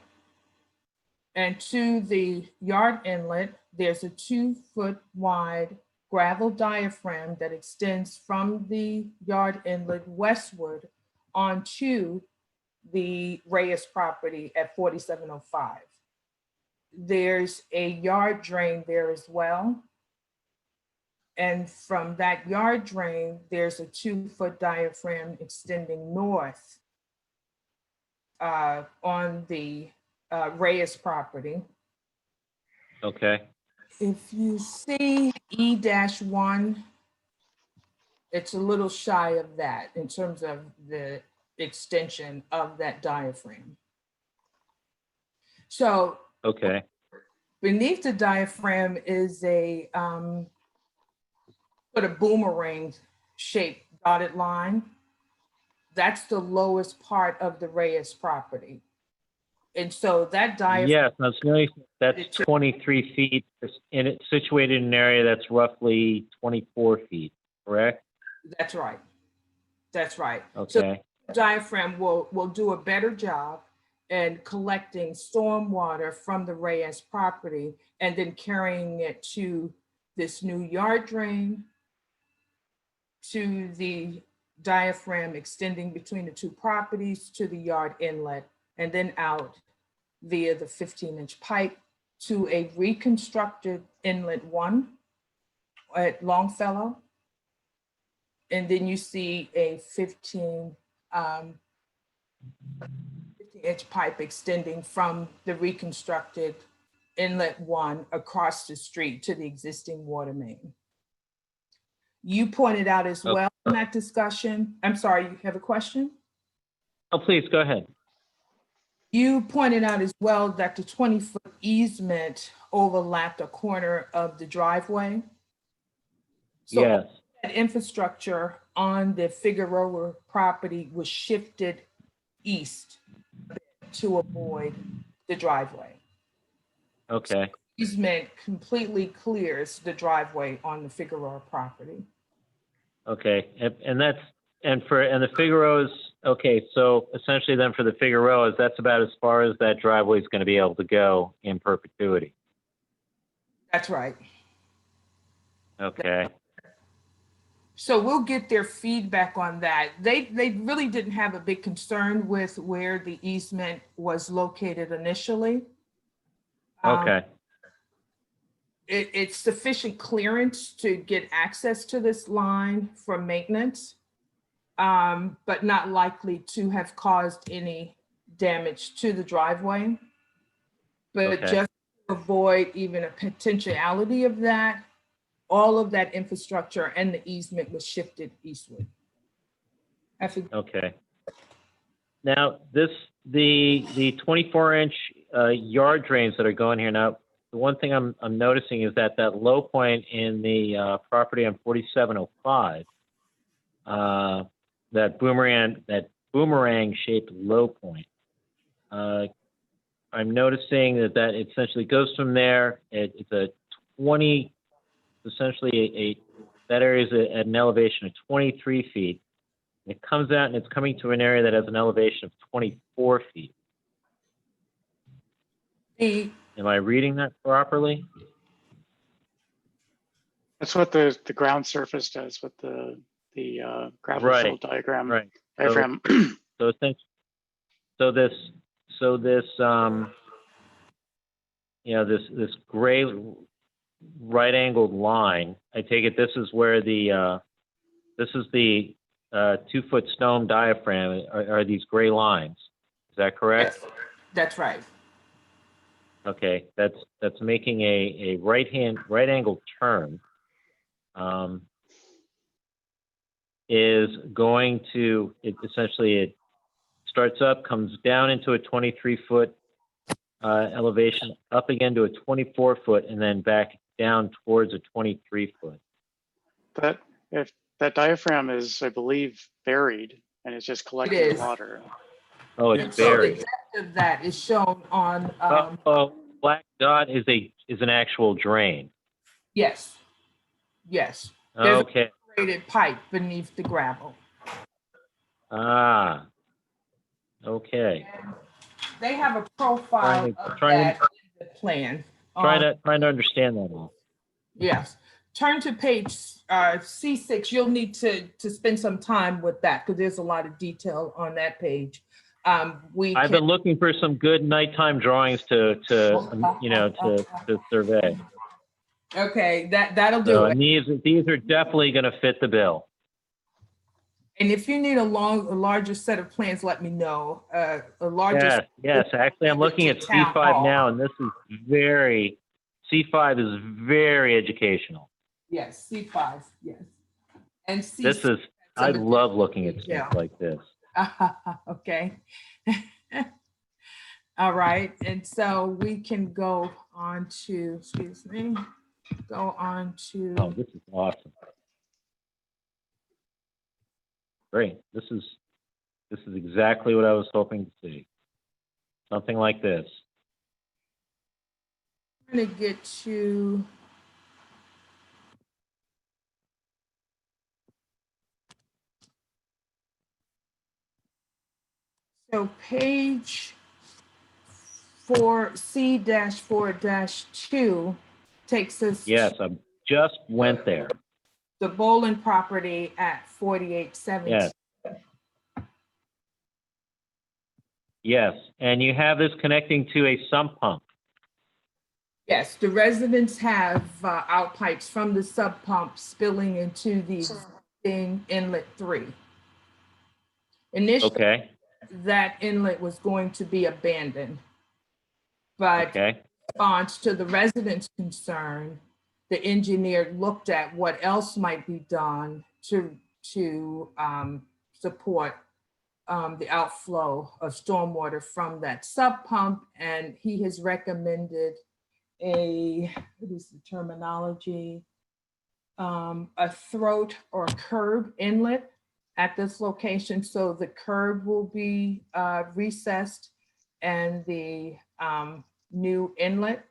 And to the yard inlet, there's a 2-foot wide gravel diaphragm that extends from the yard inlet westward onto the Reyes property at 4705. There's a yard drain there as well. And from that yard drain, there's a 2-foot diaphragm extending north on the Reyes property. Okay. If you see E-1, it's a little shy of that in terms of the extension of that diaphragm. So Okay. beneath the diaphragm is a sort of boomerang shaped dotted line. That's the lowest part of the Reyes property. And so that diaphragm, Yes, I was going, that's It took- 23 feet, and it's situated in an area that's roughly 24 feet, correct? that's right. That's right. So Okay, the diaphragm will do a better job in collecting stormwater from the Reyes property and then carrying it to this new yard drain, to the diaphragm extending between the two properties, to the yard inlet, and then out via the 15-inch pipe to a reconstructed inlet 1 at Longfellow. And then you see a 15-inch pipe extending from the reconstructed inlet 1 across the street to the existing water main. You pointed out as well in that discussion, I'm sorry, you have a question? oh, please, go ahead. You pointed out as well that the 20-foot easement overlapped a corner of the driveway. So Yes, that infrastructure on the Figueroa property was shifted east to avoid the driveway. okay, Easement completely clears the driveway on the Figueroa property. okay, and that's, and the Figueroas, okay, so essentially then for the Figueroas, that's about as far as that driveway is going to be able to go in perpetuity. That's right. Okay, So we'll get their feedback on that. They really didn't have a big concern with where the easement was located initially. okay, It's sufficient clearance to get access to this line for maintenance, but not likely to have caused any damage to the driveway. But Okay. just to avoid even a potentiality of that, all of that infrastructure and the easement was shifted eastward. I think okay. Now, the 24-inch yard drains that are going here now, the one thing I'm noticing is that low point in the property on 4705, that boomerang shaped low point. I'm noticing that essentially goes from there. It's a 20, essentially that area is at an elevation of 23 feet. It comes out and it's coming to an area that has an elevation of 24 feet. Am I reading that properly? That's what the ground surface does with the gravel fill Right, diagram. right. Diagram. So this, this gray right-angled line, I take it this is where this is the 2-foot stone diaphragm are these gray lines. Is that correct? Yes, that's right. Okay, that's making a right-angled turn. Is going to, it starts up, comes down into a 23-foot elevation, up again to a 24-foot, and then back down towards a 23-foot. But if that diaphragm is, I believe, buried and it's just collecting is. water. Oh, And it's so the buried. depth of that is shown on, Black dot is an actual drain. yes, yes. There's Okay. a perforated pipe beneath the gravel. Ah. Okay. They have a profile of that in the plan. Trying to understand that all. Yes. Turn to page C6. You'll need to spend some time with that because there's a lot of detail on that page. I've been looking for some good nighttime drawings to survey. Okay, that'll do So it. and these are definitely going to fit the bill. And if you need a larger set of plans, let me know. A larger. Yes. Actually, I'm looking at Town C5 hall. now, and this is C5 is very educational. Yes, C5. Yes. And C6. This is, I love looking at Yeah. stuff like this. Okay. All right. And so we can go on to, excuse me, go on to. Oh, this is awesome. Great. This is exactly what I was hoping to see. something like this. I'm gonna get to. So page 4C-4-2 takes us. Yes, I just went there. The Bolin property at 4870. Yes. Yes, and you have this connecting to a sump pump. Yes, the residents have out pipes from the sub pump spilling into the existing inlet 3. Initially, Okay, that inlet was going to be abandoned. But okay, in response to the residents' concern, the engineer looked at what else might be done to support the outflow of stormwater from that sub pump, and he has recommended what is the terminology? A throat or curb inlet at this location. So the curb will be recessed and the new inlet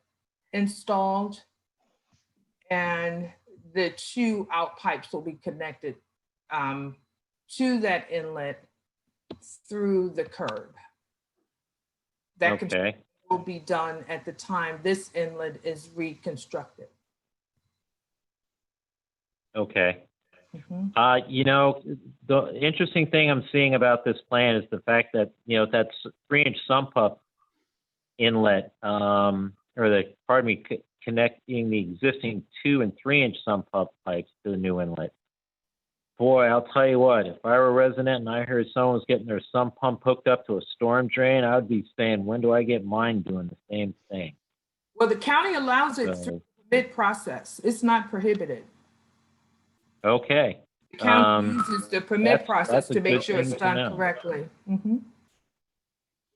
installed. And the 2 out pipes will be connected to that inlet through the curb. That okay. will be done at the time this inlet is reconstructed. Okay. Mhm. You know, the interesting thing I'm seeing about this plan is the fact that, you know, that's 3-inch sump up inlet, connecting the existing 2 and 3-inch sump up pipes to the new inlet. Boy, I'll tell you what, if I were a resident and I heard someone was getting their sump pump hooked up to a storm drain, I would be saying, when do I get mine doing the same thing? Well, the county allows it So, through the bid process. It's not prohibited. okay. The county uses the permit process that's a to make good sure it's thing to done know. correctly. Mhm.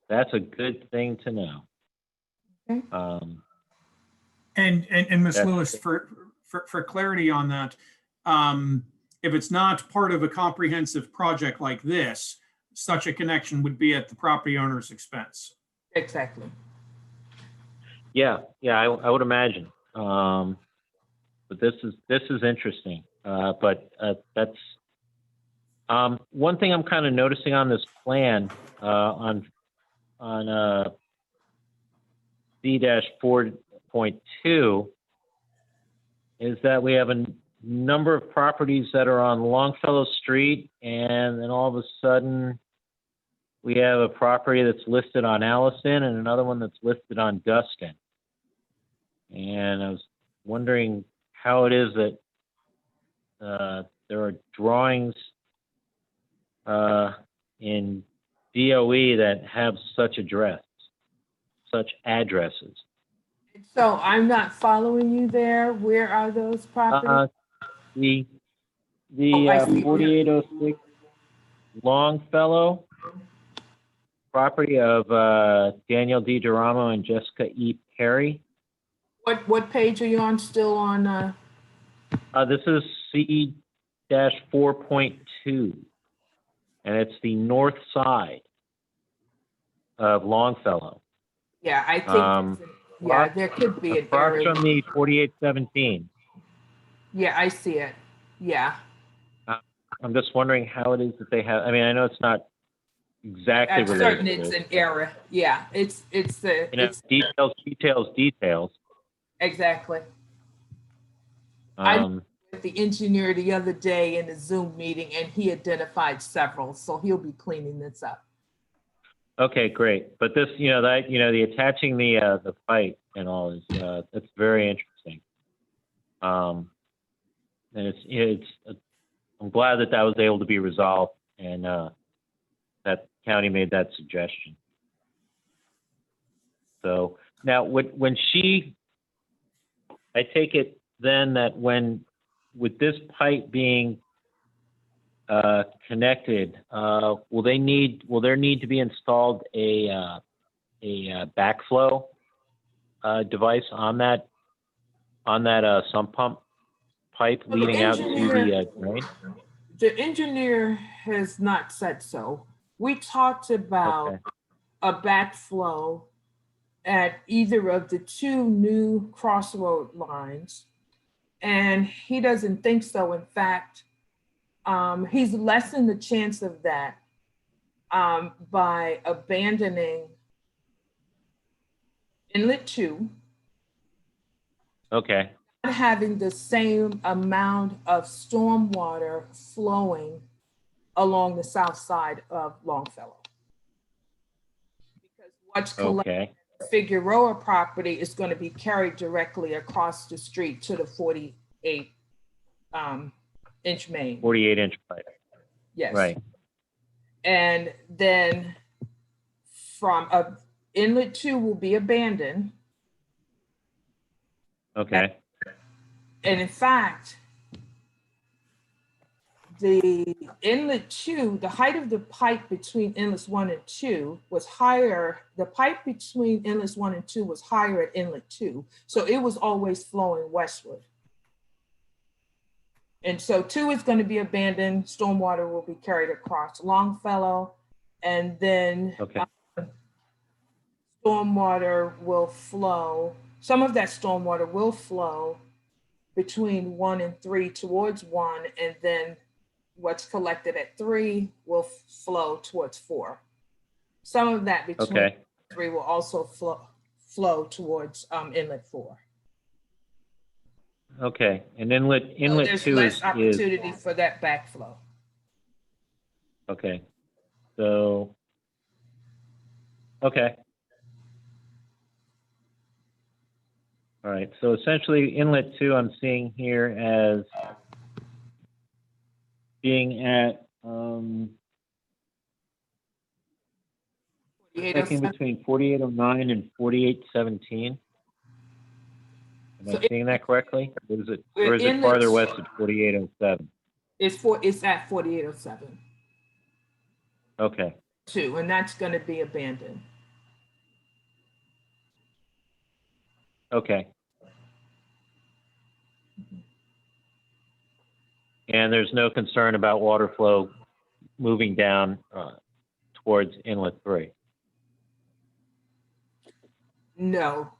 That's a good thing to know. Okay. And Ms. That's Lewis, for clarity on that, if it's not part of a comprehensive project like this, such a connection would be at the property owner's expense. Exactly. Yeah, I would imagine. But this is interesting. But that's one thing I'm kind of noticing on this plan on C-4.2 is that we have a number of properties that are on Longfellow Street, and then all of a sudden we have a property that's listed on Allison and another one that's listed on Dustin. And I was wondering how it is that there are drawings in DOE that have such addresses. So I'm not following you there. Where are those properties? The I see. 4806 Longfellow property of Daniel D. Duramo and Jessica E. Perry. What page are you on? Still on? This is C-4.2, and it's the north side of Longfellow. Yeah, I think. Yeah, there could be an across error. from the 4817. Yeah, I see it. Yeah. I'm just wondering how it is that they have. I mean, I know it's not exactly I'm related. certain it's an error. Yeah, it's the. You know, It's, details. exactly. I Um, met the engineer the other day in a Zoom meeting, and he identified several, so he'll be cleaning this up. okay, great. But this, the attaching the pipe and all is that's very interesting. And I'm glad that was able to be resolved, and that county made that suggestion. So now, I take it then that with this pipe being connected, will there need to be installed a backflow device on that sump pump pipe Well, leading out to the drain? The engineer has not said so. We talked about Okay. a backflow at either of the two new crossroad lines. And he doesn't think so. In fact, he's lessened the chance of that by abandoning Inlet 2, Okay, not having the same amount of stormwater flowing along the south side of Longfellow. Because what's collected okay, at Figueroa property is going to be carried directly across the street to the 48 inch main. 48-inch pipe, Yes. right, And then from Inlet 2 will be abandoned. okay, And in fact, the Inlet 2, the height of the pipe between Inlets 1 and 2 was higher. The pipe between Inlets 1 and 2 was higher at Inlet 2. So it was always flowing westward. And so 2 is going to be abandoned. Stormwater will be carried across Longfellow. And then okay, stormwater will flow. Some of that stormwater will flow between 1 and 3 towards 1, and then what's collected at 3 will flow towards 4. Some of that between okay, 3 will also flow towards Inlet 4. okay. And Inlet So there's 2 less is, opportunity for that backflow. okay, so, okay. All right, so essentially Inlet 2 I'm seeing here as being at, looking between 4809 and 4817. Am So I seeing that correctly? Or is it Inlet- farther west at 4807? It's at 4807 Okay, too, and that's going to be abandoned. okay. And there's no concern about water flow moving down towards Inlet 3? No,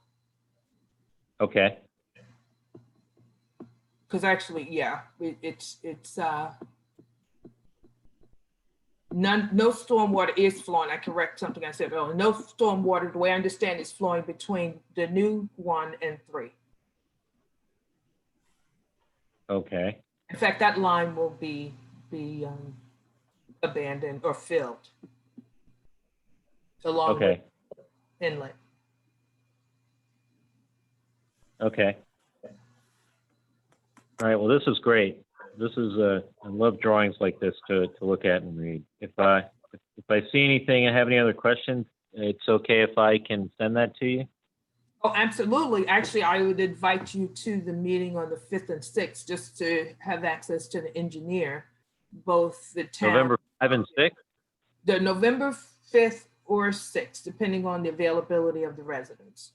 Okay, because actually, yeah, it's no stormwater is flowing. I correct something I said earlier. No stormwater, the way I understand, is flowing between the new 1 and 3. okay, In fact, that line will be abandoned or filled along okay, with inlet. okay. All right, well, this is great. This is, I love drawings like this to look at and read. If I see anything and have any other questions, it's okay if I can send that to you? Oh, absolutely. Actually, I would invite you to the meeting on the 5th and 6th just to have access to the engineer, both the town. November 5 and 6? The November 5th or 6th, depending on the availability of the residents.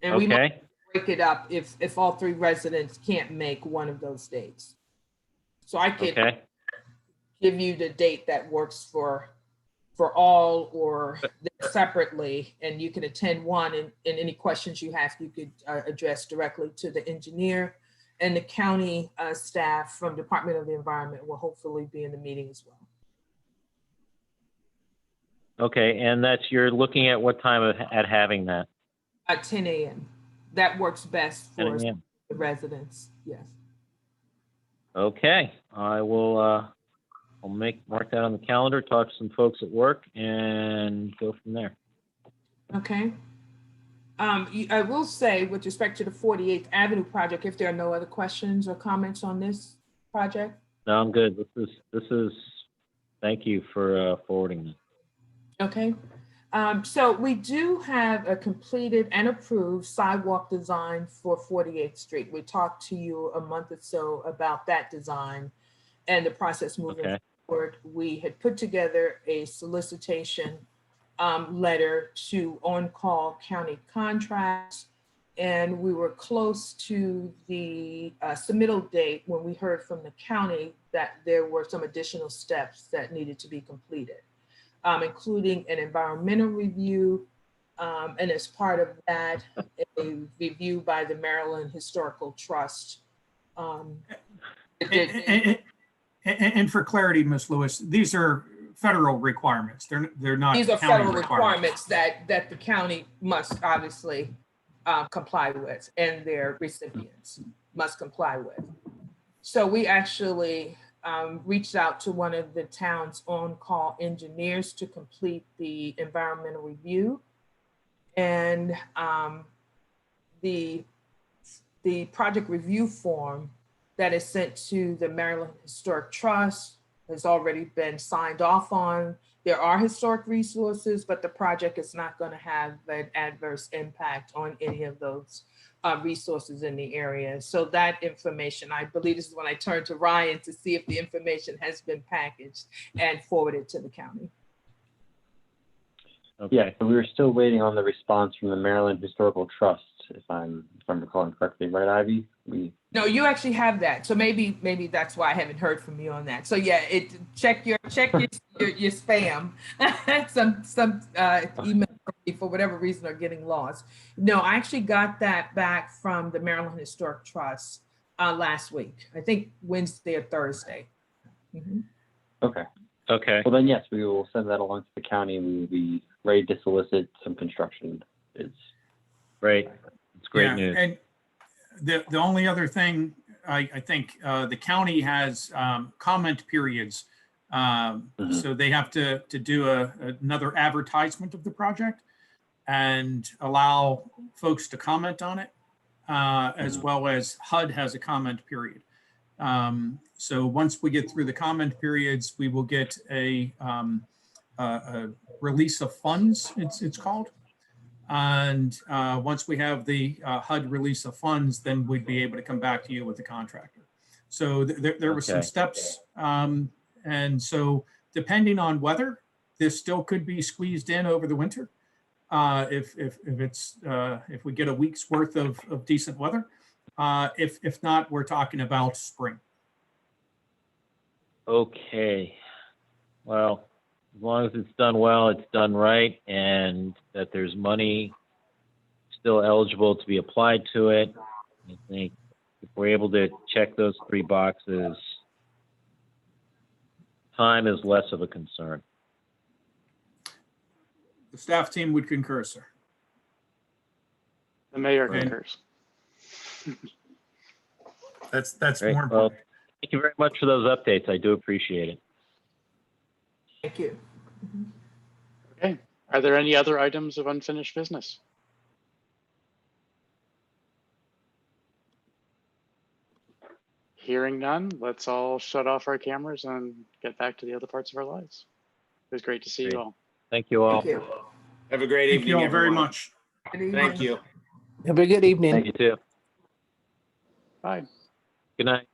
And we might Okay, break it up if all 3 residents can't make one of those dates. So I could okay, give you the date that works for all or separately, and you can attend one, and any questions you have, you could address directly to the engineer, and the county staff from Department of the Environment will hopefully be in the meeting as well. okay, and you're looking at what time at having that? At 10 a.m. That works best 10 for a.m. the residents, yes. Okay, I will, I'll mark that on the calendar, talk to some folks at work, and go from there. Okay. I will say, with respect to the 48th Avenue project, if there are no other questions or comments on this project. No, I'm good. This is, thank you for forwarding that. Okay. So we do have a completed and approved sidewalk design for 48th Street. We talked to you a month or so about that design and the process moving forward. We had put together a solicitation letter to on-call county contracts, and we were close to the submittal date when we heard from the county that there were some additional steps that needed to be completed. including an environmental review, and as part of that, a review by the Maryland Historical Trust. And for clarity, Ms. Lewis, these are federal requirements. They're not These are county federal requirements that the county must obviously comply with, and their recipients must comply with. So we actually reached out to one of the town's on-call engineers to complete the environmental review. And the project review form that is sent to the Maryland Historic Trust has already been signed off on. There are historic resources, but the project is not going to have an adverse impact on any of those resources in the area. So that information, I believe this is when I turn to Ryan to see if the information has been packaged and forwarded to the county. Okay. Yeah, so we were still waiting on the response from the Maryland Historical Trust, if I'm recalling correctly, right, Ivy? No, you actually have that. So maybe that's why I haven't heard from you on that. So yeah, check your spam. some email for whatever reason are getting lost. No, I actually got that back from the Maryland Historic Trust last week. I think Wednesday or Thursday. Mm-hmm. Okay. Okay. Well, then, yes, we will send that along to the county, and we will be ready to solicit some construction bids. Great. It's great Yeah, news. And the only other thing, I think the county has comment periods. So they have to do another advertisement of the project and allow folks to comment on it, as well as HUD has a comment period. So once we get through the comment periods, we will get a release of funds, it's called. And once we have the HUD release of funds, then we'd be able to come back to you with the contractor. So there were some Okay. steps. And so depending on weather, this still could be squeezed in over the winter. If we get a week's worth of decent weather. If not, we're talking about spring. Okay. Well, as long as it's done well, it's done right, and that there's money still eligible to be applied to it. I think if we're able to check those 3 boxes, time is less of a concern. The staff team would concur, sir. The mayor And- concurs. That's Great. more Well, important. thank you very much for those updates. I do appreciate it. Thank you. Okay. Are there any other items of unfinished business? Hearing none, let's all shut off our cameras and get back to the other parts of our lives. It was great to see Great. you all. Thank you all. Thank you. Have a great Thank evening, you all very everyone. much. Good evening. Thank you. Have a good evening. Thank you too. Bye. Good night.